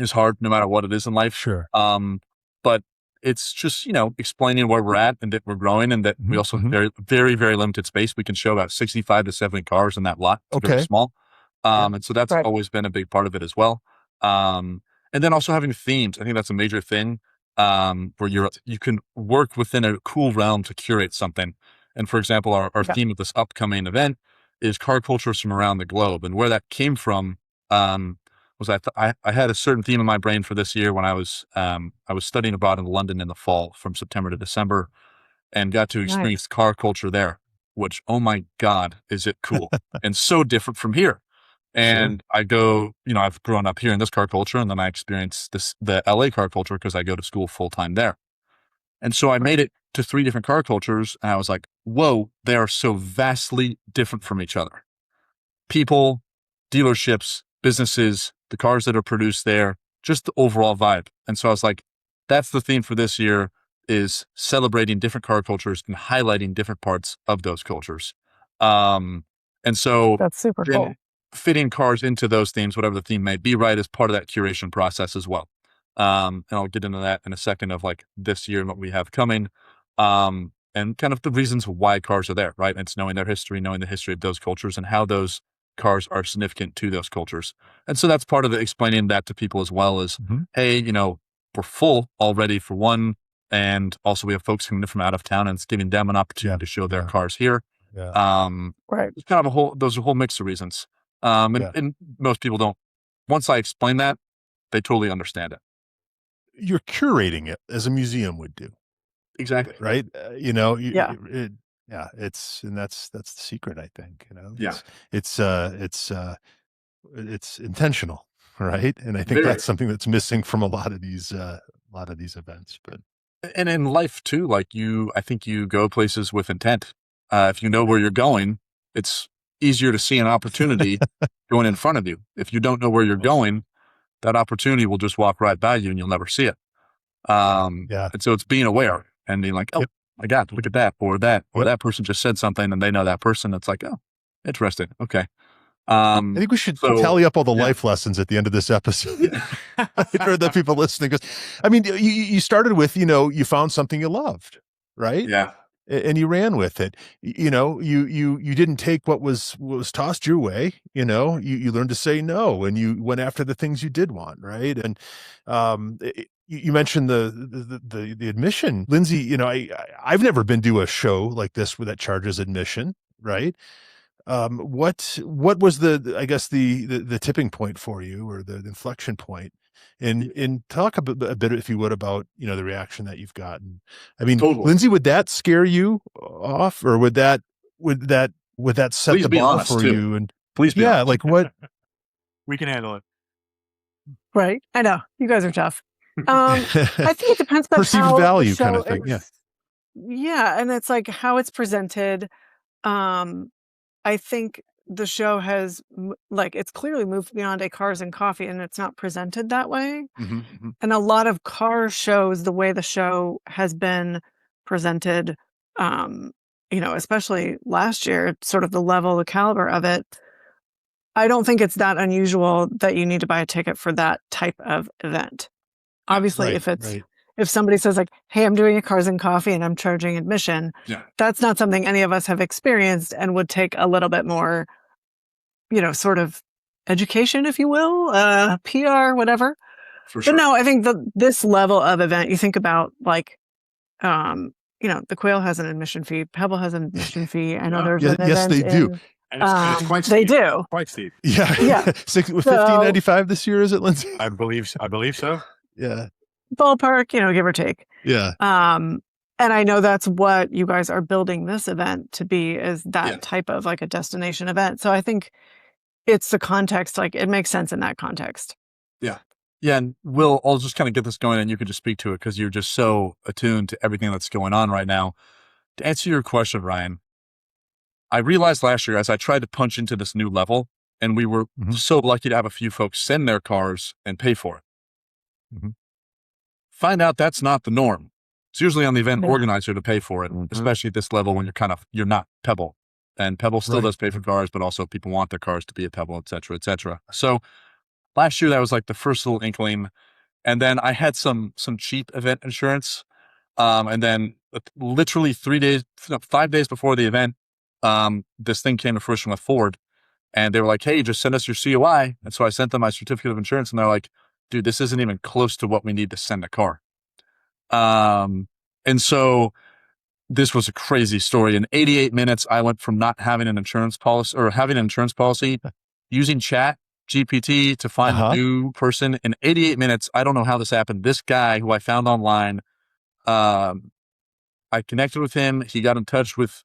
Speaker 1: is hard no matter what it is in life.
Speaker 2: Sure.
Speaker 1: But it's just, explaining where we're at and that we're growing and that we also have very, very, very limited space. We can show about 65 to 70 cars in that lot. It's very small. And so that's always been a big part of it as well. And then also having themes. I think that's a major thing, where you can work within a cool realm to curate something. And for example, our theme of this upcoming event is car cultures from around the globe. And where that came from, was I had a certain theme in my brain for this year when I was studying abroad in London in the fall from September to December and got to experience car culture there, which, oh my God, is it cool and so different from here. And I go, I've grown up here in this car culture and then I experienced the LA car culture because I go to school full time there. And so I made it to 3 different car cultures and I was like, whoa, they are so vastly different from each other. People, dealerships, businesses, the cars that are produced there, just the overall vibe. And so I was like, that's the theme for this year is celebrating different car cultures and highlighting different parts of those cultures. And so
Speaker 3: that's super cool.
Speaker 1: Fitting cars into those themes, whatever the theme may be, right, is part of that curation process as well. And I'll get into that in a second of like this year and what we have coming. And kind of the reasons why cars are there, right? It's knowing their history, knowing the history of those cultures and how those cars are significant to those cultures. And so that's part of explaining that to people as well as, hey, we're full already for one. And also we have folks coming in from out of town and it's giving them an opportunity to show their cars here.
Speaker 3: Right.
Speaker 1: It's kind of there's a whole mix of reasons. And most people don't, once I explain that, they totally understand it.
Speaker 2: You're curating it as a museum would do.
Speaker 1: Exactly.
Speaker 2: Right. And that's the secret, I think, it's intentional. Right. And I think that's something that's missing from a lot of these events, but.
Speaker 1: And in life too, like I think you go places with intent. If you know where you're going, it's easier to see an opportunity going in front of you. If you don't know where you're going, that opportunity will just walk right by you and you'll never see it. And so it's being aware and being like, oh, look at that, or that person just said something and they know that person. It's like, oh, interesting. Okay.
Speaker 2: I think we should tally up all the life lessons at the end of this episode for the people listening. Because, I mean, you started with, you found something you loved, right?
Speaker 1: Yeah.
Speaker 2: And you ran with it. You didn't take what was tossed your way. You learned to say no, and you went after the things you did want, right? And you mentioned the admission, Lindsay. I've never been to a show like this that charges admission, right? What was the tipping point for you, or the inflection point? And talk a bit, if you would, about the reaction that you've gotten. I mean, totally. Lindsay, would that scare you off, or would that set
Speaker 1: Please
Speaker 2: the bar for
Speaker 1: too.
Speaker 2: you? And
Speaker 1: please, be honest.
Speaker 2: Like what?
Speaker 4: We can handle it.
Speaker 3: Right, I know you guys are tough. I think it depends on
Speaker 2: perceived
Speaker 3: how
Speaker 2: value kind of thing.
Speaker 3: Yeah, and it's like how it's presented. I think the show has like, it's clearly moved beyond a cars and coffee, and it's not presented that way. And a lot of car shows, the way the show has been presented, especially last year, sort of the level, the caliber of it, I don't think it's that unusual that you need to buy a ticket for that type of event. Obviously, if somebody says like, hey, I'm doing a cars and coffee and I'm charging admission, that's not something any of us have experienced and would take a little bit more, sort of education, if you will, PR, whatever.
Speaker 1: For sure.
Speaker 3: But no, I think this level of event, you think about like, the Quail has an admission fee, Pebble has an admission fee. I know there's an event.
Speaker 2: Yes, they do.
Speaker 4: And it's quite steep.
Speaker 3: They do.
Speaker 4: Quite steep.
Speaker 2: Yeah.
Speaker 3: Yeah.
Speaker 2: $15.95 this year, is it, Lindsay?
Speaker 4: I believe so.
Speaker 2: Yeah.
Speaker 3: Ballpark, give or take.
Speaker 2: Yeah.
Speaker 3: And I know that's what you guys are building this event to be, is that type of like a destination event. So I think it's the context, like it makes sense in that context.
Speaker 1: Yeah. Yeah. And Will, I'll just kind of get this going and you can just speak to it because you're just so attuned to everything that's going on right now. To answer your question, Ryan, I realized last year as I tried to punch into this new level, and we were so lucky to have a few folks send their cars and pay for it. Find out that's not the norm. It's usually on the event organizer to pay for it, especially at this level when you're not Pebble. And Pebble still does pay for cars, but also people want their cars to be a Pebble, et cetera, et cetera. So last year, that was like the first little inkling. And then I had some cheap event insurance. And then literally 5 days before the event, this thing came to fruition with Ford, and they were like, hey, just send us your COI. And so I sent them my certificate of insurance, and they're like, dude, this isn't even close to what we need to send a car. And so this was a crazy story. In 88 minutes, I went from not having an insurance policy or having an insurance policy, using Chat GPT to find a new person. In 88 minutes, I don't know how this happened. This guy who I found online, I connected with him. He got in touch with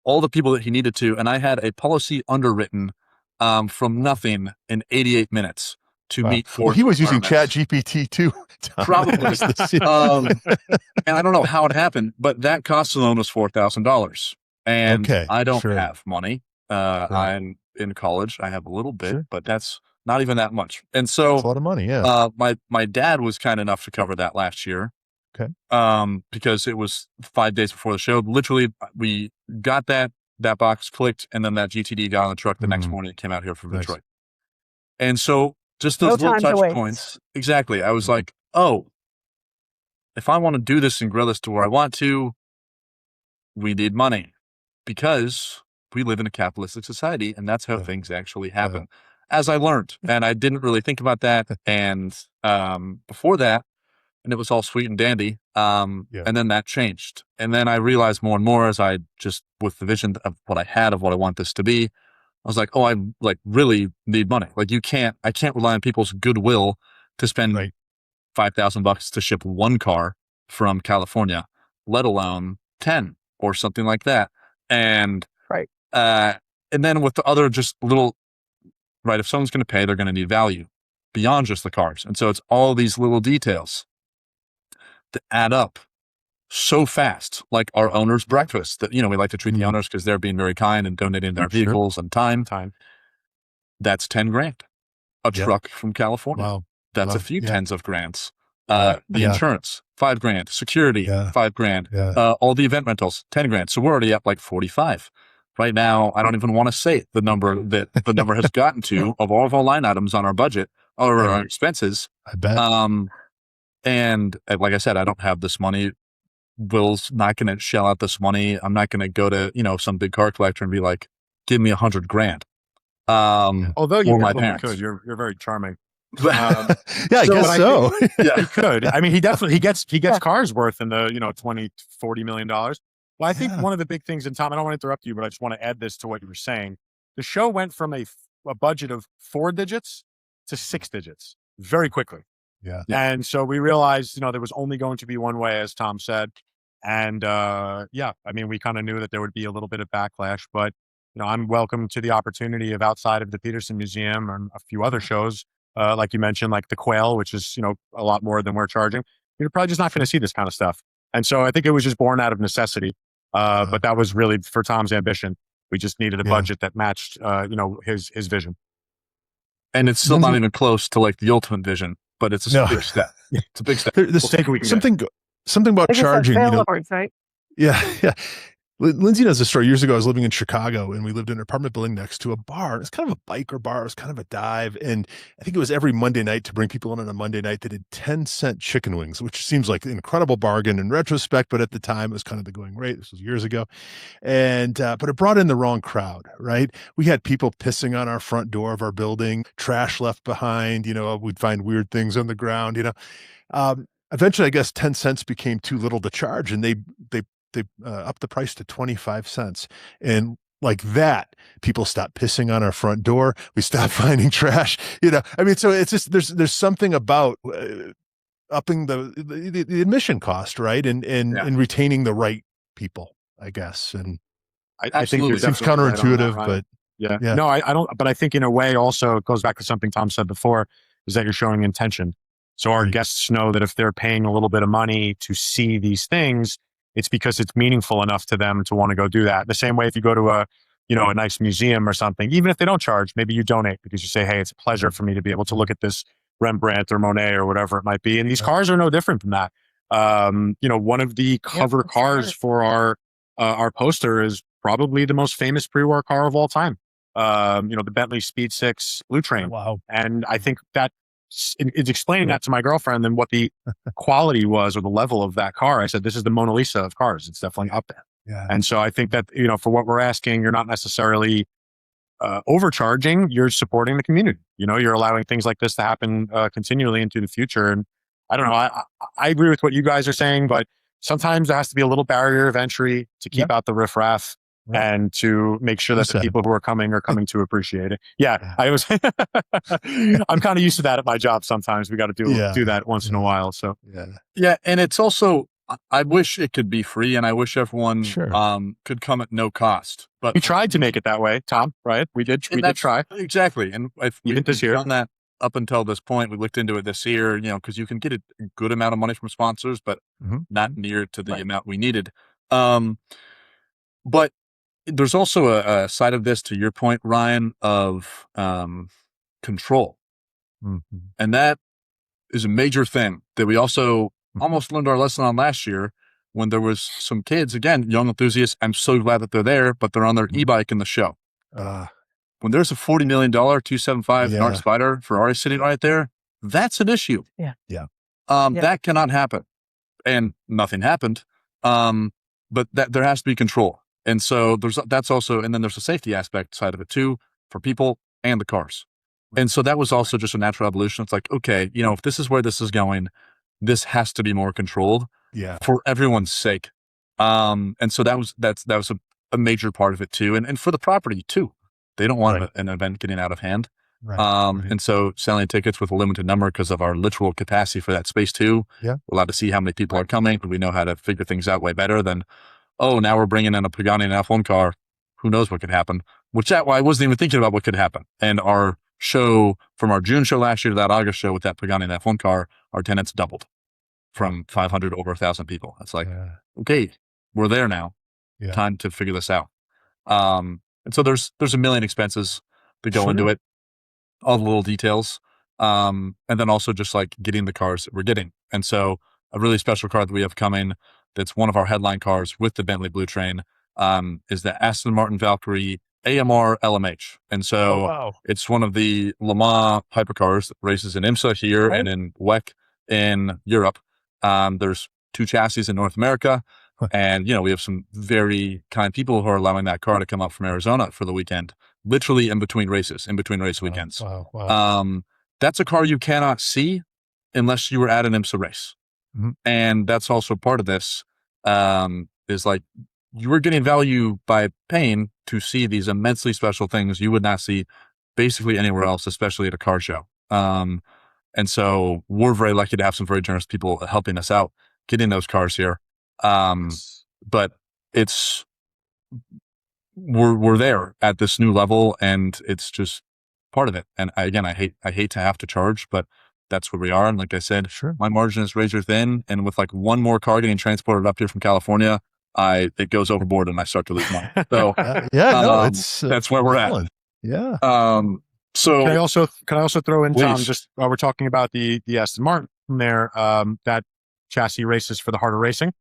Speaker 1: all the people that he needed to, and I had a policy underwritten from nothing in 88 minutes to meet Ford.
Speaker 2: Well, he was using Chat GPT too.
Speaker 1: Probably. And I don't know how it happened, but that cost alone was $4,000. And I don't have money. I'm in college. I have a little bit, but that's not even that much. And so
Speaker 2: that's a lot of money. Yeah.
Speaker 1: My dad was kind enough to cover that last year.
Speaker 2: Okay.
Speaker 1: Because it was 5 days before the show. Literally, we got that box clicked, and then that GTD got on the truck the next morning. It came out here from Detroit. And so just those little touch points. Exactly. I was like, oh, if I want to do this and grow this to where I want to, we need money, because we live in a capitalistic society, and that's how things actually happen. As I learned, and I didn't really think about that. And before that, and it was all sweet and dandy. And then that changed. And then I realized more and more as I just, with the vision of what I had of what I want this to be, I was like, oh, I like really need money. Like I can't rely on people's goodwill to spend $5,000 to ship one car from California, let alone 10 or something like that. And, and then with the other just little, if someone's going to pay, they're going to need value beyond just the cars. And so it's all these little details that add up so fast, like our owner's breakfast that, we like to treat the owners because they're being very kind and donating their vehicles and time. That's $10,000. A truck from California. Wow. That's a few tens of grands. The insurance, $5,000. Security, $5,000. All the event rentals, $10,000. So we're already up like 45. Right now, I don't even want to say the number that the number has gotten to of all of our line items on our budget or our expenses.
Speaker 2: I bet.
Speaker 1: And like I said, I don't have this money. Will's not going to shell out this money. I'm not going to go to, some big car collector and be like, give me $100,000.
Speaker 4: Although you could, you're very charming. I
Speaker 2: guess so.
Speaker 4: He could. I mean, he gets cars worth in the, $20-40 million. Well, I think one of the big things, and Tom, I don't want to interrupt you, but I just want to add this to what you were saying. The show went from a budget of 4 digits to 6 digits very quickly.
Speaker 2: Yeah.
Speaker 4: And so we realized, there was only going to be one way, as Tom said. And I mean, we kind of knew that there would be a little bit of backlash, but, I'm welcome to the opportunity of outside of the Peterson Museum and a few other shows, like you mentioned, like the Quail, which is, a lot more than we're charging. You're probably just not going to see this kind of stuff. And so I think it was just born out of necessity. But that was really for Tom's ambition. We just needed a
Speaker 2: Yeah.
Speaker 4: budget that matched, his vision.
Speaker 1: And it's still
Speaker 2: Lindsay-
Speaker 1: not even close to like the ultimate vision, but it's a
Speaker 2: No.
Speaker 1: big step. It's a big step.
Speaker 2: This,
Speaker 4: We'll take what we can
Speaker 2: something about
Speaker 3: Like I said,
Speaker 2: charging,
Speaker 3: fail
Speaker 2: you know,
Speaker 3: upwards, right?
Speaker 2: yeah, yeah. Lindsay knows the story. Years ago, I was living in Chicago, and we lived in an apartment building next to a bar. It's kind of a biker bar. It was kind of a dive, and I think it was every Monday night to bring people in on a Monday night. They did 10-cent chicken wings, which seems like an incredible bargain in retrospect, but at the time, it was kind of the going rate. This was years ago, and but it brought in the wrong crowd. Right? We had people pissing on our front door of our building, trash left behind. You know, we'd find weird things on the ground. You know, eventually, I guess 10 cents became too little to charge, and they upped the price to 25 cents. And like that, people stopped pissing on our front door. We stopped finding trash. You know, I mean, so it's just there's something about upping the admission cost, right? And retaining the right people, I guess. And
Speaker 4: I think
Speaker 1: Absolutely.
Speaker 4: you're
Speaker 2: it seems
Speaker 4: definitely right on
Speaker 2: counterintuitive,
Speaker 4: that, Ryan.
Speaker 2: but
Speaker 4: Yeah. No, I don't. But I think in a way, also it goes back to something Tom said before, is that you're showing intention. So our
Speaker 2: Right.
Speaker 4: guests know that if they're paying a little bit of money to see these things, it's because it's meaningful enough to them to want to go do that. The same way if you go to a nice museum or something, even if they don't charge, maybe you donate because you say, hey, it's a pleasure for me to be able to look at this Rembrandt or Monet or whatever it might be. And these cars are no different from that. One of the cover cars for our poster is probably the most famous pre-war car of all time. The Bentley Speed 6 Blue Train.
Speaker 2: wow.
Speaker 4: And I think that it's explaining that to my girlfriend and what the quality was or the level of that car. I said, this is the Mona Lisa of cars. It's definitely up there.
Speaker 2: Yeah.
Speaker 4: And so I think that, for what we're asking, you're not necessarily overcharging, you're supporting the community. You're allowing things like this to happen continually into the future. And I don't know, I agree with what you guys are saying, but sometimes there has to be a little barrier of entry to keep out the riffraff. Right. And to make sure that the people who are coming to appreciate it. Yeah, I'm kind of used to that at my job. Sometimes we got to do that once in a while. So
Speaker 1: yeah, and it's also, I wish it could be free, and I wish everyone could come at no cost. But
Speaker 4: we tried to make it that way, Tom. Right? We did try
Speaker 1: exactly, and if
Speaker 4: even this year
Speaker 1: done that up until this point, we looked into it this year. Because you can get a good amount of money from sponsors, but not near to the amount we needed. But there's also a side of this, to your point, Ryan, of control.
Speaker 2: Mm-hmm.
Speaker 1: And that is a major thing that we also almost learned our lesson on last year when there was some kids, again, young enthusiasts. I'm so glad that they're there, but they're on their e-bike in the show. When there's a $40 million 275 Nart Spider Ferrari sitting right there, that's an issue.
Speaker 3: Yeah.
Speaker 1: That cannot happen. And nothing happened. But there has to be control. And so that's also, and then there's a safety aspect side of it too, for people and the cars. And so that was also just a natural evolution. It's like, okay, if this is where this is going, this has to be more controlled for everyone's sake. And so that was a major part of it too. And for the property too, they don't want an event getting out of hand. And so selling tickets with a limited number because of our literal capacity for that space too. We're allowed to see how many people are coming, but we know how to figure things out way better than, now we're bringing in a Pagani and F1 car. Who knows what could happen? I wasn't even thinking about what could happen. And our show, from our June show last year to that August show with that Pagani and F1 car, our attendance doubled from 500 to over 1,000 people. It's like, okay, we're there now. Time to figure this out. And so there's a million expenses that go into it, all the little details. And then also just like getting the cars that we're getting. And so a really special car that we have coming, that's one of our headline cars with the Bentley Blue Train, is the Aston Martin Valkyrie AMR LMH. And so it's one of the Le Mans hypercars that races in IMSA here and in WEC in Europe. There's 2 chassis in North America. And, we have some very kind people who are allowing that car to come up from Arizona for the weekend, literally in between race weekends. That's a car you cannot see unless you were at an IMSA race. And that's also part of this, is like, you are getting value by paying to see these immensely special things you would not see basically anywhere else, especially at a car show. And so we're very lucky to have some very generous people helping us out getting those cars here. But we're there at this new level, and it's just part of it. And I hate to have to charge, but that's where we are. And like I said, my margin is razor thin. And with like one more car getting transported up here from California, it goes overboard and I start to lose money. So that's where we're at.
Speaker 2: Yeah.
Speaker 1: So
Speaker 4: can I also throw in,
Speaker 1: please.
Speaker 4: Tom, just while we're talking about the Aston Martin there, that chassis races for the Heart of Racing,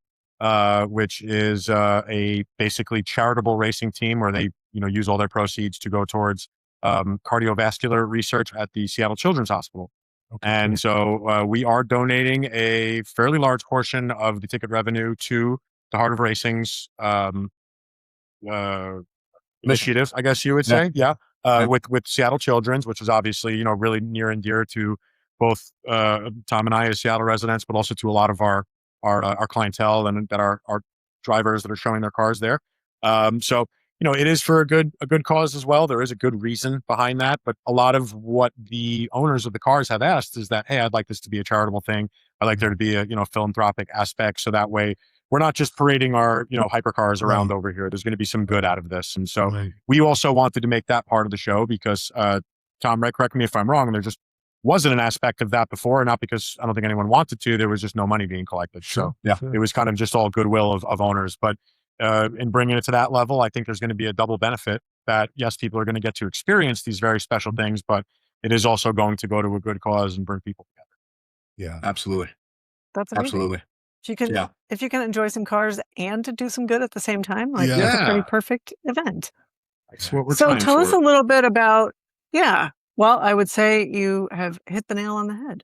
Speaker 4: which is a basically charitable racing team where they use all their proceeds to go towards cardiovascular research at the Seattle Children's Hospital. Okay. And so we are donating a fairly large portion of the ticket revenue to the Heart of Racing's initiative, I guess you would say. Yeah. With Seattle Children's, which is obviously, really near and dear to both Tom and I as Seattle residents, but also to a lot of our clientele and that our drivers that are showing their cars there. So, it is for a good cause as well. There is a good reason behind that, but a lot of what the owners of the cars have asked is that, hey, I'd like this to be a charitable thing. I'd like there to be a, philanthropic aspect. So that way we're not just parading our, hypercars around over here. There's going to be some good out of this. And so we also wanted to make that part of the show because, Tom, correct me if I'm wrong, there just wasn't an aspect of that before, not because I don't think anyone wanted to, there was just no money being collected. So it was kind of just all goodwill of owners. But in bringing it to that level, I think there's going to be a double benefit that, yes, people are going to get to experience these very special things, but it is also going to go to a good cause and bring people together.
Speaker 1: Yeah, absolutely.
Speaker 3: That's amazing.
Speaker 1: Absolutely.
Speaker 3: If you can enjoy some cars and to do some good at the same time, it's a pretty perfect event.
Speaker 4: That's what we're
Speaker 3: so
Speaker 4: trying
Speaker 3: tell
Speaker 4: for.
Speaker 3: us a little bit about, well, I would say you have hit the nail on the head.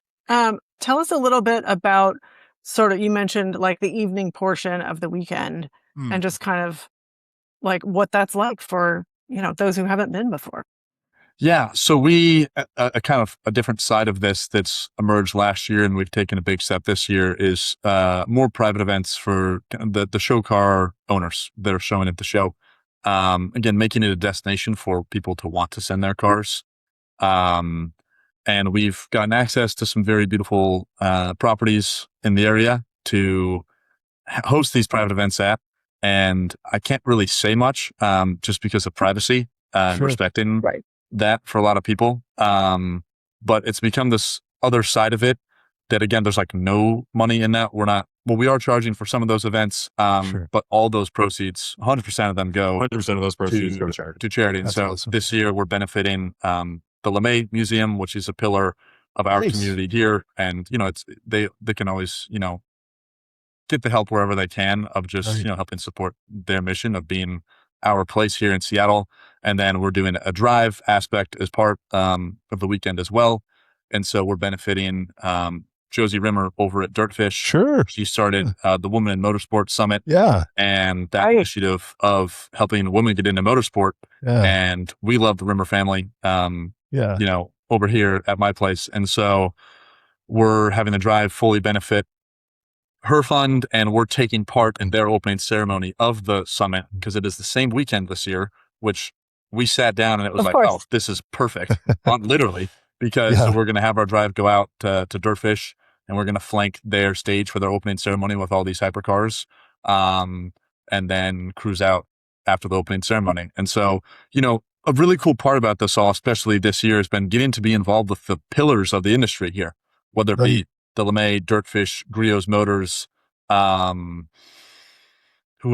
Speaker 3: Tell us a little bit about sort of, you mentioned like the evening portion of the weekend and just kind of like what that's like for, those who haven't been before.
Speaker 1: Yeah. So we, a kind of a different side of this that's emerged last year and we've taken a big step this year is more private events for the show car owners that are showing at the show. Again, making it a destination for people to want to send their cars. And we've gotten access to some very beautiful properties in the area to host these private events at. And I can't really say much just because of privacy and respecting that for a lot of people. But it's become this other side of it that, again, there's like no money in that. We are charging for some of those events, but all those proceeds, 100% of them go
Speaker 4: 100% of those proceeds go
Speaker 1: to charity. And so this year we're benefiting the LeMay Museum, which is a pillar of our community here. And, they can always, get the help wherever they can of just, helping support their mission of being our place here in Seattle. And then we're doing a drive aspect as part of the weekend as well. And so we're benefiting Josie Rimmer over at Dirtfish. She started the Women in Motorsport Summit. And that initiative of helping women get into motorsport. And we love the Rimmer family, over here at my place. And so we're having the drive fully benefit her fund, and we're taking part in their opening ceremony of the summit because it is the same weekend this year, which we sat down and it was oh, this is perfect, literally, because we're going to have our drive go out to Dirtfish and we're going to flank their stage for their opening ceremony with all these hypercars, and then cruise out after the opening ceremony. And so, a really cool part about this all, especially this year, has been getting to be involved with the pillars of the industry here, whether it be the LeMay, Dirtfish, Griot's Motors. Who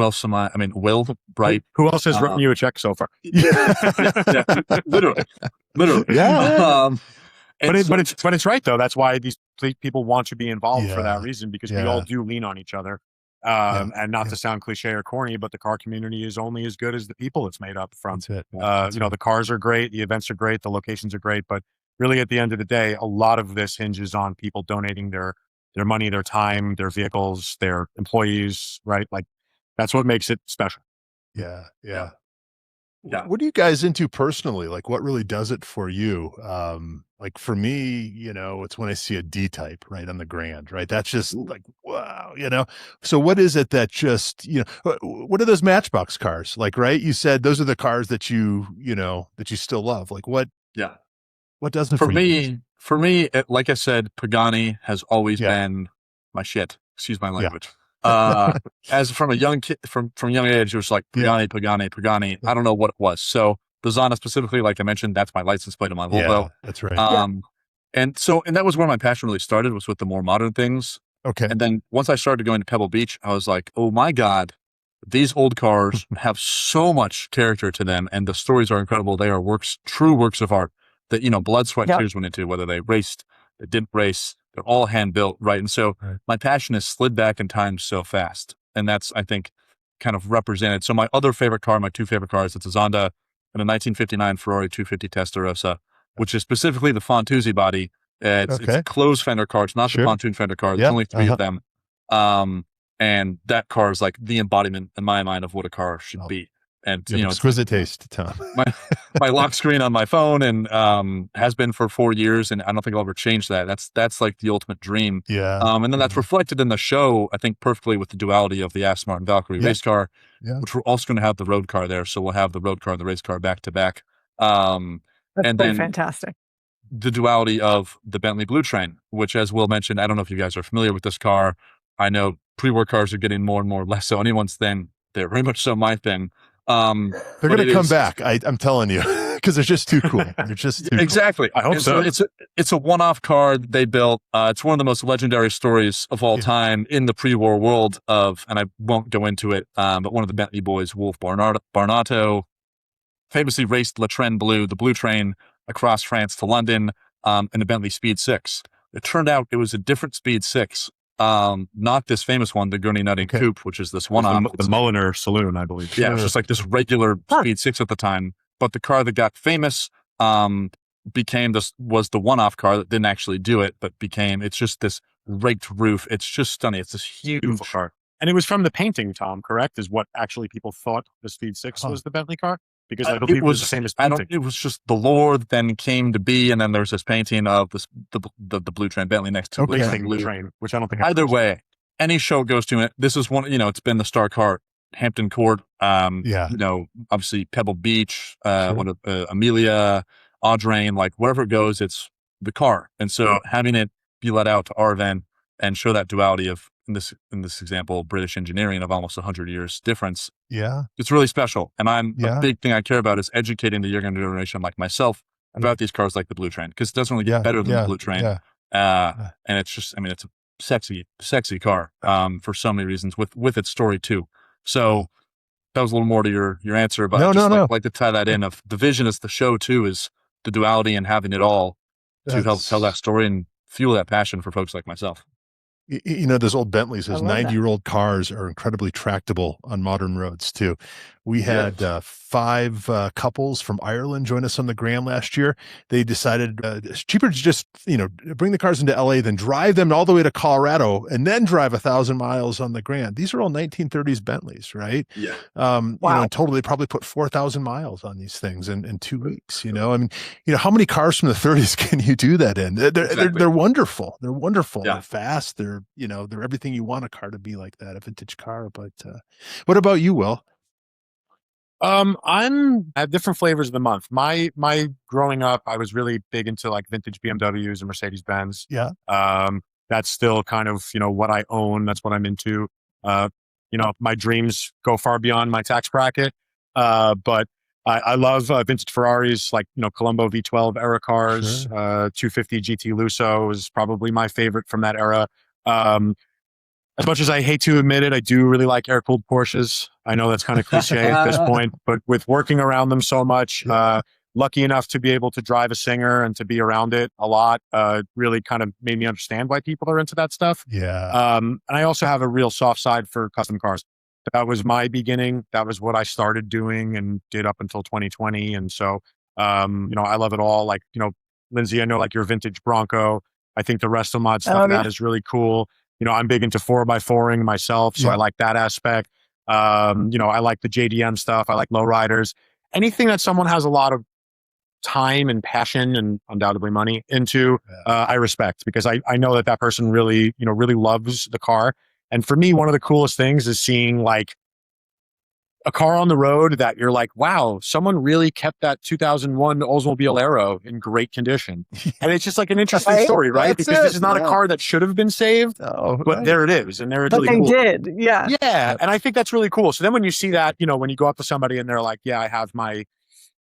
Speaker 1: else am I? I mean, Will, right?
Speaker 4: Who else has written you a check so far?
Speaker 1: Literally.
Speaker 4: But it's right though. That's why these people want to be involved for that reason, because we all do lean on each other. And not to sound cliche or corny, but the car community is only as good as the people it's made up from. The cars are great, the events are great, the locations are great, but really, at the end of the day, a lot of this hinges on people donating their money, their time, their vehicles, their employees, right? Like, that's what makes it special.
Speaker 2: Yeah. What are you guys into personally? Like, what really does it for you? Like for me, it's when I see a D-type right on the Grand, right? That's just like, wow, So what is it that just, what are those Matchbox cars? Like, right? You said those are the cars that that you still love. Like what? Yeah. What does it for
Speaker 1: me? For me, like I said, Pagani has always been my shit. Excuse my language. As from a young kid, from young age, it was like Pagani. I don't know what it was. So the Zana specifically, like I mentioned, that's my license plate on my Volvo.
Speaker 2: That's right.
Speaker 1: And that was where my passion really started, was with the more modern things.
Speaker 2: Okay.
Speaker 1: And then once I started going to Pebble Beach, I was like, oh my God, these old cars have so much character to them, and the stories are incredible. They are true works of art that, blood, sweat, tears went into, whether they raced, they didn't race, they're all hand built, right? And so my passion has slid back in time so fast. And that's, I think, kind of represented. So my other favorite car, my two favorite cars, it's a Zonda and a 1959 Ferrari 250 Testarossa, which is specifically the Fantuzzi body. It's a closed fender car. It's not the pontoon fender car. There's only three of them. And that car is like the embodiment in my mind of what a car should be. And
Speaker 2: exquisite taste, Tom.
Speaker 1: my lock screen on my phone, and has been for 4 years, and I don't think I'll ever change that. That's like the ultimate dream. And then that's reflected in the show, I think, perfectly with the duality of the Aston Martin Valkyrie race car, which we're also going to have the road car there. So we'll have the road car and the race car back to back.
Speaker 3: That's
Speaker 1: and then
Speaker 3: fantastic.
Speaker 1: The duality of the Bentley Blue Train, which, as Will mentioned, I don't know if you guys are familiar with this car. I know pre-war cars are getting more and more less so anyone's thing. They're very much so my thing.
Speaker 2: They're going to come back. I'm telling you, because they're just too cool. They're just too
Speaker 1: exactly.
Speaker 2: Cool.
Speaker 1: I hope so. It's a one-off car they built. It's one of the most legendary stories of all time in the pre-war world and I won't go into it, but one of the Bentley boys, Wolf Barnato, famously raced the Blue Train, across France to London in a Bentley Speed 6. It turned out it was a different Speed 6. Not this famous one, the Gurney Nutting Coupe, which is this one-off.
Speaker 4: The Mulliner Saloon, I believe.
Speaker 1: Yeah, it's just like this regular Speed 6 at the time. But the car that got famous was the one-off car that didn't actually do it, but it's just this raked roof. It's just stunning. It's this huge
Speaker 4: car. And it was from the painting, Tom, correct? Is what actually people thought the Speed 6 was the Bentley car? Because I believe it was the same as painting.
Speaker 1: It was just the lore that then came to be, and then there's this painting of the Blue Train Bentley next to
Speaker 4: Blue Train, which I don't think.
Speaker 1: Either way, any show goes to it. This is one. It's been the star car, Hampton Court. Obviously Pebble Beach, Amelia, Audrain, like wherever it goes, it's the car. And so having it be let out to Arven and show that duality of, in this example, British engineering of almost 100 years difference.
Speaker 2: Yeah.
Speaker 1: It's really special. And a big thing I care about is educating the younger generation like myself about these cars like the Blue Train, because it doesn't really get better than the Blue Train. And it's just, it's a sexy car for so many reasons with its story too. So that was a little more to your answer, but like to tie that in of the vision is the show too, is the duality and having it all to help tell that story and fuel that passion for folks like myself.
Speaker 2: Those old Bentleys, those 90-year-old cars are incredibly tractable on modern roads too. We had 5 couples from Ireland join us on the Gram last year. They decided it's cheaper to just, bring the cars into LA than drive them all the way to Colorado and then drive 1,000 miles on the Gram. These are all 1930s Bentleys, right?
Speaker 1: Yeah.
Speaker 2: In total, they probably put 4,000 miles on these things in 2 weeks. How many cars from the 30s can you do that in? They're wonderful. They're wonderful.
Speaker 1: Yeah.
Speaker 2: They're fast. They're everything you want a car to be, like that, a vintage car. But what about you, Will?
Speaker 4: I have different flavors of the month. My growing up, I was really big into like vintage BMWs and Mercedes Benz.
Speaker 2: Yeah.
Speaker 4: That's still kind of, what I own. That's what I'm into. My dreams go far beyond my tax bracket. But I love vintage Ferraris, like, Colombo V12 era cars. 250 GT Lusso is probably my favorite from that era. As much as I hate to admit it, I do really like air-cooled Porsches. I know that's kind of cliche at this point, but with working around them so much, lucky enough to be able to drive a Singer and to be around it a lot, really kind of made me understand why people are into that stuff.
Speaker 2: Yeah.
Speaker 4: And I also have a real soft side for custom cars. That was my beginning. That was what I started doing and did up until 2020. And so, I love it all. Like, Lindsay, I know like your vintage Bronco. I think the Resto Mod stuff that is really cool. I'm big into 4x4ing myself, so I like that aspect. I like the JDM stuff. I like lowriders. Anything that someone has a lot of time and passion and undoubtedly money into, I respect, because I know that person really, really loves the car. And for me, one of the coolest things is seeing like a car on the road that you're like, wow, someone really kept that 2001 Oldsmobile Aero in great condition. And it's just like an interesting story, right? Because this is not a car that should have been saved, but there it is. And it's really cool.
Speaker 3: Did. Yeah.
Speaker 4: Yeah. And I think that's really cool. So then when you see that, when you go up to somebody and they're like, yeah, I have my,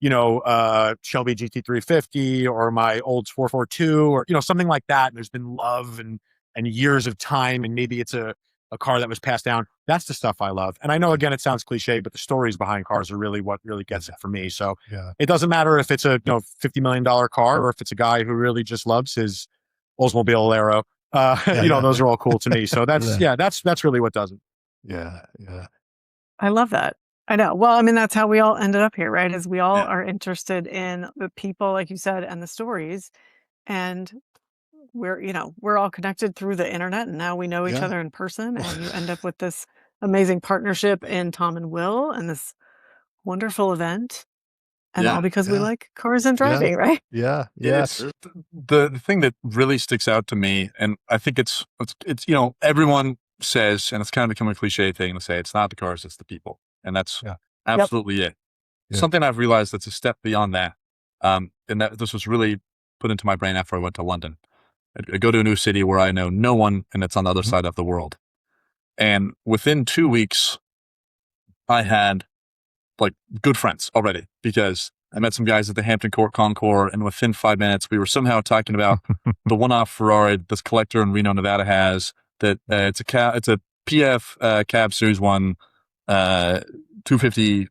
Speaker 4: Shelby GT350 or my Olds 442 or, something like that. And there's been love and years of time. And maybe it's a a car that was passed down. That's the stuff I love. And I know, again, it sounds cliche, but the stories behind cars are really what really gets it for me. So it doesn't matter if it's a $50 million car or if it's a guy who really just loves his Oldsmobile Alero. Those are all cool to me. So that's really what does it.
Speaker 2: Yeah.
Speaker 3: I love that. I know. Well, I mean, that's how we all ended up here, right? Is we all are interested in the people, like you said, and the stories. And we're all connected through the internet, and now we know each other in person, and you end up with this amazing partnership in Tom and Will and this wonderful event. And all because we like cars and driving, right?
Speaker 2: Yeah.
Speaker 1: It's the thing that really sticks out to me, and I think it's everyone says, and it's kind of become a cliche thing to say, it's not the cars, it's the people. And that's absolutely it.
Speaker 2: Yeah.
Speaker 1: Something I've realized that's a step beyond that. And that this was really put into my brain after I went to London. I go to a new city where I know no one, and it's on the other side of the world. And within 2 weeks, I had like good friends already, because I met some guys at the Hampton Court Concours, and within 5 minutes, we were somehow talking about the one-off Ferrari this collector in Reno, Nevada has. That it's a PF Cab Series 1 250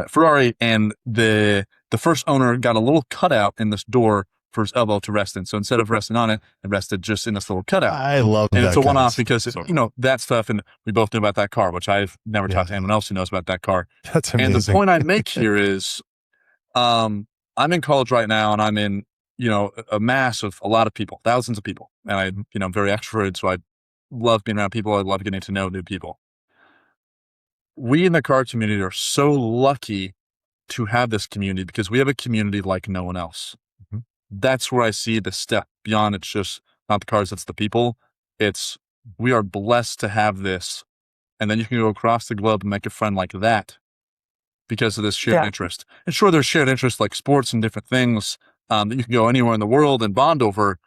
Speaker 1: Ferrari, and the first owner got a little cutout in this door for his elbow to rest in. So instead of resting on it, it rested just in this little cutout.
Speaker 2: I love that.
Speaker 1: And it's a one-off because that stuff, and we both knew about that car, which I've never talked to anyone else who knows about that car.
Speaker 2: That's amazing.
Speaker 1: And the point I make here is, I'm in college right now, and I'm in a mass of a lot of people, thousands of people, and I'm very extroverted, so I love being around people. I love getting to know new people. We in the car community are so lucky to have this community, because we have a community like no one else.
Speaker 2: Mm-hmm.
Speaker 1: That's where I see the step beyond. It's just not the cars, it's the people. We are blessed to have this. And then you can go across the globe and make a friend like that because of this shared interest. And sure, there's shared interest like sports and different things that you can go anywhere in the world and bond over.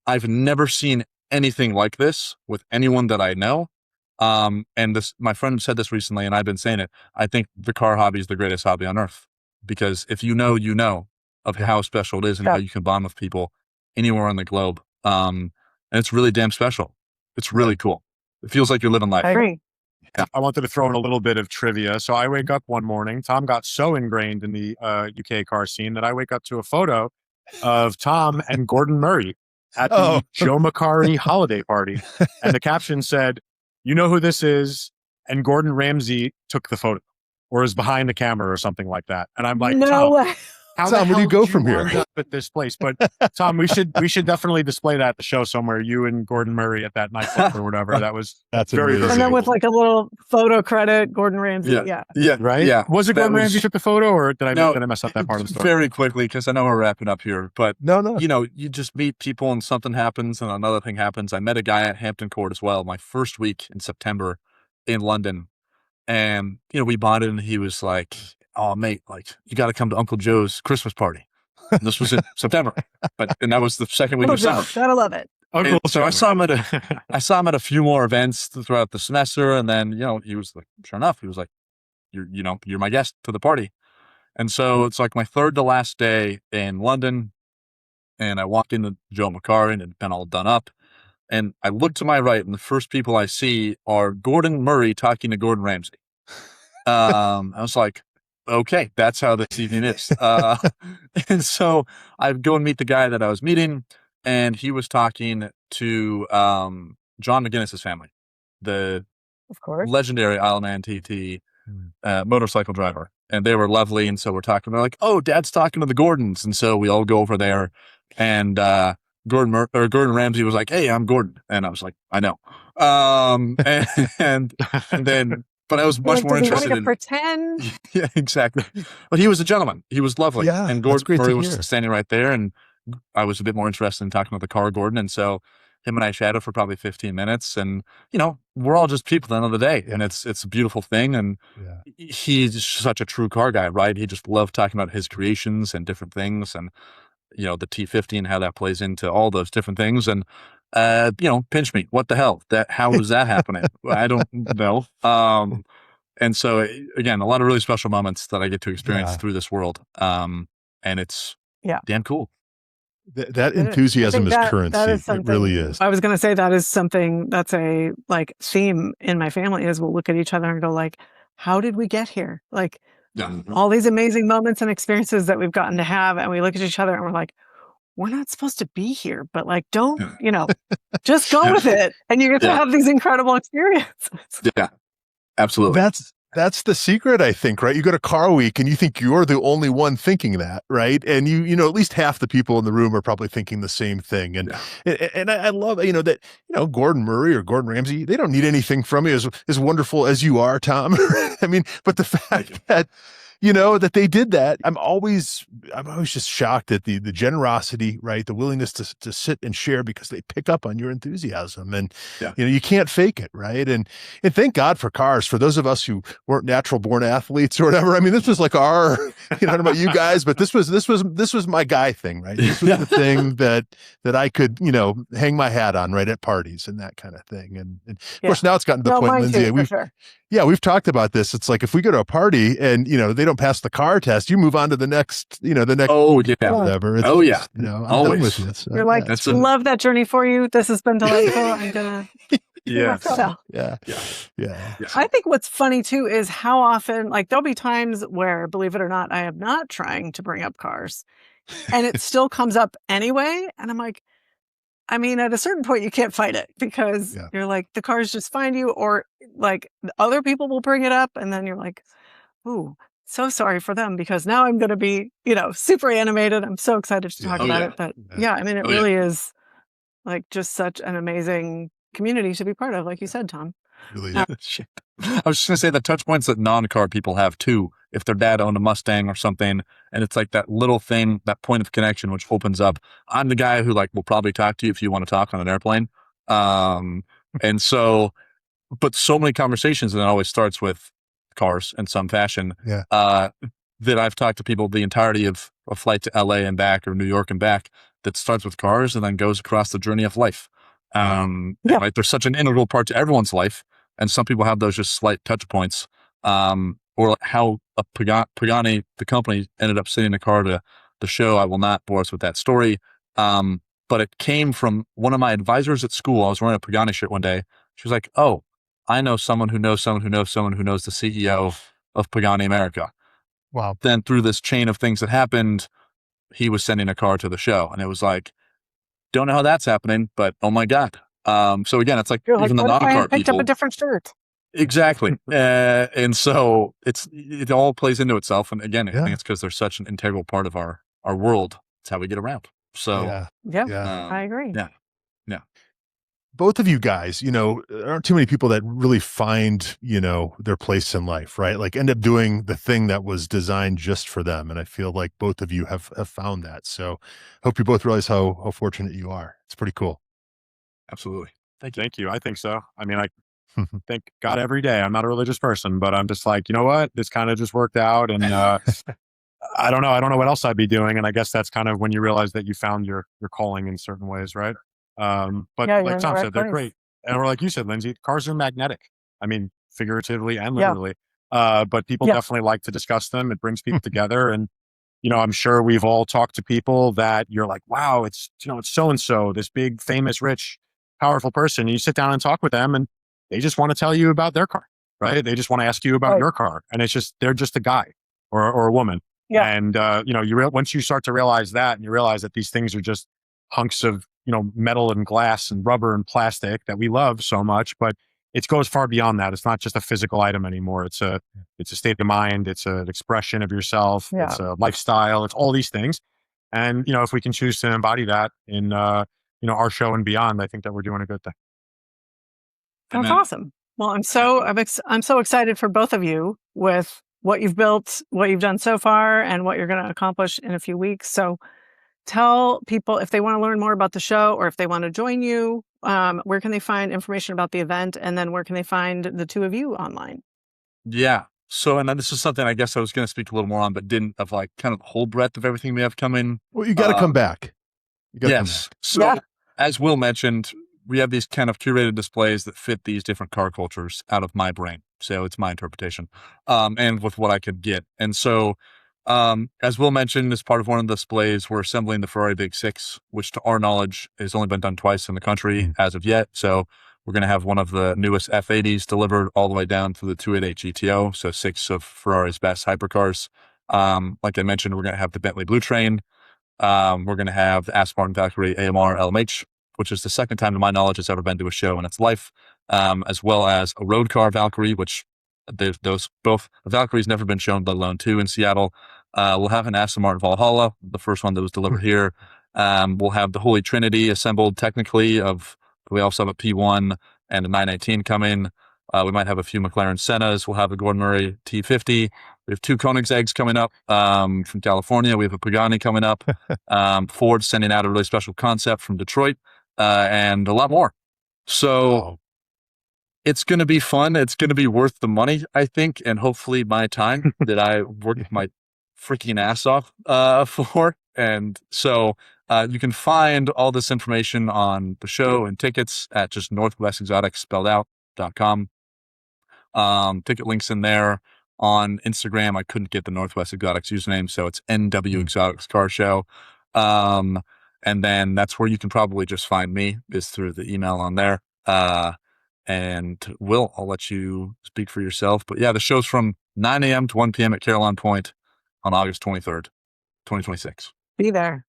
Speaker 1: I've never seen anything like this with anyone that I know. And my friend said this recently, and I've been saying it. I think the car hobby is the greatest hobby on earth, because if you know of how special it is and how you can bond with people anywhere on the globe. And it's really damn special. It's really cool. It feels like you're living life.
Speaker 3: I agree.
Speaker 4: Yeah. I wanted to throw in a little bit of trivia. So I wake up one morning, Tom got so ingrained in the UK car scene that I wake up to a photo of Tom and Gordon Murray at the Joe Macari holiday party. And the caption said, "You know who this is?" And Gordon Ramsay took the photo, or is behind the camera or something like that. And I'm like,
Speaker 3: no way.
Speaker 2: Tom, where do you go from here?
Speaker 4: At this place, but Tom, we should definitely display that at the show somewhere. You and Gordon Murray at that nightclub or whatever. That's very
Speaker 3: amazing. And then with like a little photo credit, Gordon Ramsay.
Speaker 1: Yeah.
Speaker 4: Right.
Speaker 1: Yeah.
Speaker 4: Was it Gordon Ramsay took the photo, or did I mess up that part of the story?
Speaker 1: Very quickly, because I know we're wrapping up here. But
Speaker 2: no,
Speaker 1: you just meet people and something happens and another thing happens. I met a guy at Hampton Court as well, my first week in September in London, and we bonded, and he was like, "Oh, mate, like you got to come to Uncle Joe's Christmas party." And this was in September, and that was the second week of summer.
Speaker 3: Gotta love it.
Speaker 1: So I saw him at a few more events throughout the semester, and then he was like, sure enough, he was like, "You're my guest to the party," and so it's like my third to last day in London, and I walked into Joe Macari, and it'd been all done up, and I look to my right, and the first people I see are Gordon Murray talking to Gordon Ramsay. I was like, okay, that's how this evening is. And so I go and meet the guy that I was meeting, and he was talking to John McGinnis's family, the legendary Isle of Man TT motorcycle driver. And they were lovely, and so we're talking. They're like, "Oh, Dad's talking to the Gordons," and so we all go over there, and Gordon Ramsay was like, "Hey, I'm Gordon," and I was like, "I know," and then. But I was much more interested in
Speaker 3: pretend.
Speaker 1: Yeah, exactly. But he was a gentleman. He was lovely.
Speaker 2: Yeah,
Speaker 1: and Gordon Murray was standing right there, and I was a bit more interested in talking about the car, Gordon. And so him and I chatted for probably 15 minutes, and we're all just people at the end of the day, and it's a beautiful thing. And he's such a true car guy, right? He just loved talking about his creations and different things, and the T50 and how that plays into all those different things. And pinch me. What the hell? How is that happening? I don't know. And so again, a lot of really special moments that I get to experience through this world. And it's damn cool.
Speaker 2: That
Speaker 3: I
Speaker 2: enthusiasm
Speaker 3: think
Speaker 2: is currency.
Speaker 3: that is
Speaker 2: It
Speaker 3: something.
Speaker 2: really is.
Speaker 3: I was going to say that is something that's a like theme in my family is we'll look at each other and go like, how did we get here? Like all these amazing moments and experiences that we've gotten to have, and we look at each other and we're like, we're not supposed to be here, but like, don't, just go with it. And you get to have these incredible experiences.
Speaker 1: Yeah, absolutely.
Speaker 2: That's the secret, I think, right? You go to Car Week and you think you're the only one thinking that, right? And you know, at least half the people in the room are probably thinking the same thing. And I love, that, Gordon Murray or Gordon Ramsay, they don't need anything from you as wonderful as you are, Tom. I mean, but the fact that, that they did that. I'm always just shocked at the generosity, right? The willingness to sit and share because they pick up on your enthusiasm and, you can't fake it. Right. And thank God for cars, for those of us who weren't natural born athletes or whatever. I mean, this was like our, I don't know about you guys, but this was my guy thing, right? This was the thing that I could, hang my hat on right at parties and that kind of thing. And of course now it's gotten to the point, Lindsay, we've talked about this. It's like, if we go to a party and, they don't pass the car test, you move on to the next, whatever. It's
Speaker 1: just,
Speaker 2: I'm
Speaker 1: always
Speaker 2: done with this.
Speaker 3: You're like, love that journey for you. This has been delightful. I'm gonna.
Speaker 2: Yeah.
Speaker 3: I think what's funny too is how often, like, there'll be times where, believe it or not, I am not trying to bring up cars, and it still comes up anyway. And I'm like, I mean, at a certain point, you can't fight it because you're like, the cars just find you, or like other people will bring it up, and then you're like, ooh, so sorry for them because now I'm going to be, super animated. I'm so excited to talk about it. But I mean, it really is like just such an amazing community to be part of, like you said, Tom.
Speaker 2: Really
Speaker 1: I was just going to say the touch points that non-car people have too. If their dad owned a Mustang or something, and it's like that little thing, that point of connection, which opens up. I'm the guy who will probably talk to you if you want to talk on an airplane. And so, but so many conversations, and it always starts with cars in some fashion. That I've talked to people the entirety of a flight to LA and back, or New York and back, that starts with cars and then goes across the journey of life. Right? They're such an integral part to everyone's life. And some people have those just slight touch points. Or how a Pagani, the company, ended up sitting in a car to the show. I will not bore us with that story. But it came from one of my advisors at school. I was wearing a Pagani shirt one day. She was like, oh, I know someone who knows someone who knows someone who knows the CEO of Pagani America.
Speaker 2: Wow.
Speaker 1: Then through this chain of things that happened, he was sending a car to the show. And it was like, don't know how that's happening, but oh my God. So again, it's like, even the non-car
Speaker 3: picked
Speaker 1: people
Speaker 3: up a different shirt.
Speaker 1: Exactly. And so it all plays into itself. And again, I think it's because they're such an integral part of our world. It's how we get around. So
Speaker 3: I agree.
Speaker 1: Yeah.
Speaker 2: Both of you guys, there aren't too many people that really find, their place in life, right? Like end up doing the thing that was designed just for them. And I feel like both of you have found that. So hope you both realize how fortunate you are. It's pretty cool.
Speaker 1: Absolutely.
Speaker 4: Thank you. I think so. I mean, I thank God every day. I'm not a religious person, but I'm just like, you know what? This kind of just worked out. And I don't know what else I'd be doing. And I guess that's kind of when you realize that you found your calling in certain ways, right? But like Tom said, they're great. And or like you said, Lindsay, cars are magnetic. I mean, figuratively and literally. But people definitely like to discuss them. It brings people together. And, I'm sure we've all talked to people that you're like, wow, it's so-and-so, this big, famous, rich, powerful person. And you sit down and talk with them and they just want to tell you about their car, right? They just want to ask you about your car. And it's just, they're just a guy or a woman. And, once you start to realize that, and you realize that these things are just hunks of, metal and glass and rubber and plastic that we love so much, but it goes far beyond that. It's not just a physical item anymore. It's a state of mind. It's an expression of yourself. It's a lifestyle. It's all these things. And, if we can choose to embody that in, our show and beyond, I think that we're doing a good thing.
Speaker 3: That's awesome. Well, I'm so excited for both of you with what you've built, what you've done so far, and what you're going to accomplish in a few weeks. So tell people if they want to learn more about the show or if they want to join you, where can they find information about the event? And then where can they find the two of you online?
Speaker 1: Yeah. So, and then this is something I guess I was going to speak a little more on, but didn't, of like kind of the whole breadth of everything we have coming.
Speaker 2: Well, you got to come back.
Speaker 1: So as Will mentioned, we have these kind of curated displays that fit these different car cultures out of my brain. So it's my interpretation, and with what I could get. And so As Will mentioned, as part of one of the displays, we're assembling the Ferrari Big Six, which to our knowledge has only been done twice in the country as of yet. So we're going to have one of the newest F80s delivered all the way down to the 288 GTO. So 6 of Ferrari's best hypercars. Like I mentioned, we're going to have the Bentley Blue Train. We're going to have the Aston Martin Valkyrie AMR LMH, which is the second time to my knowledge it's ever been to a show in its life, as well as a road car Valkyrie, which those both Valkyrie's never been shown, let alone 2 in Seattle. We'll have an Aston Martin Valhalla, the first one that was delivered here. We'll have the Holy Trinity assembled technically we also have a P1 and a 919 coming. We might have a few McLaren Sennas. We'll have a Gordon Murray T50. We have 2 Koenigsegg's coming up from California. We have a Pagani coming up. Ford sending out a really special concept from Detroit, and a lot more. So it's going to be fun. It's going to be worth the money, I think, and hopefully my time that I worked my freaking ass off for. And so you can find all this information on the show and tickets at just northwestexotics.com. Ticket links in there. On Instagram, I couldn't get the Northwest Exotics username, so it's NW Exotics Car Show. And then that's where you can probably just find me, is through the email on there. And Will, I'll let you speak for yourself. But yeah, the show's from 9 a.m. to 1 p.m. at Caroline Point on August 23rd, 2026.
Speaker 3: Be there.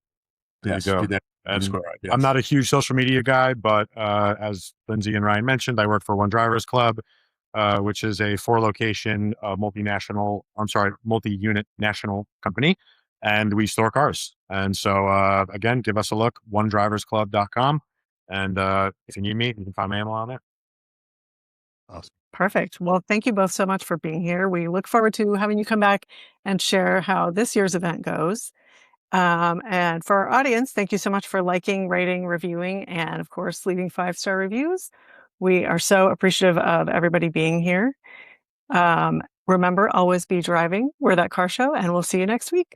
Speaker 4: There you go.
Speaker 1: Be there.
Speaker 4: And
Speaker 1: Yes.
Speaker 4: I'm not a huge social media guy, but as Lindsay and Ryan mentioned, I work for One Drivers Club, which is a 4-location multi-unit national company, and we store cars. And so again, give us a look, onedriversclub.com, and if you need me, you can find my email on there.
Speaker 2: Awesome.
Speaker 3: Perfect. Well, thank you both so much for being here. We look forward to having you come back and share how this year's event goes. And for our audience, thank you so much for liking, rating, reviewing, and of course, leaving 5-star reviews. We are so appreciative of everybody being here. Remember, always be driving. We're That Car Show, and we'll see you next week.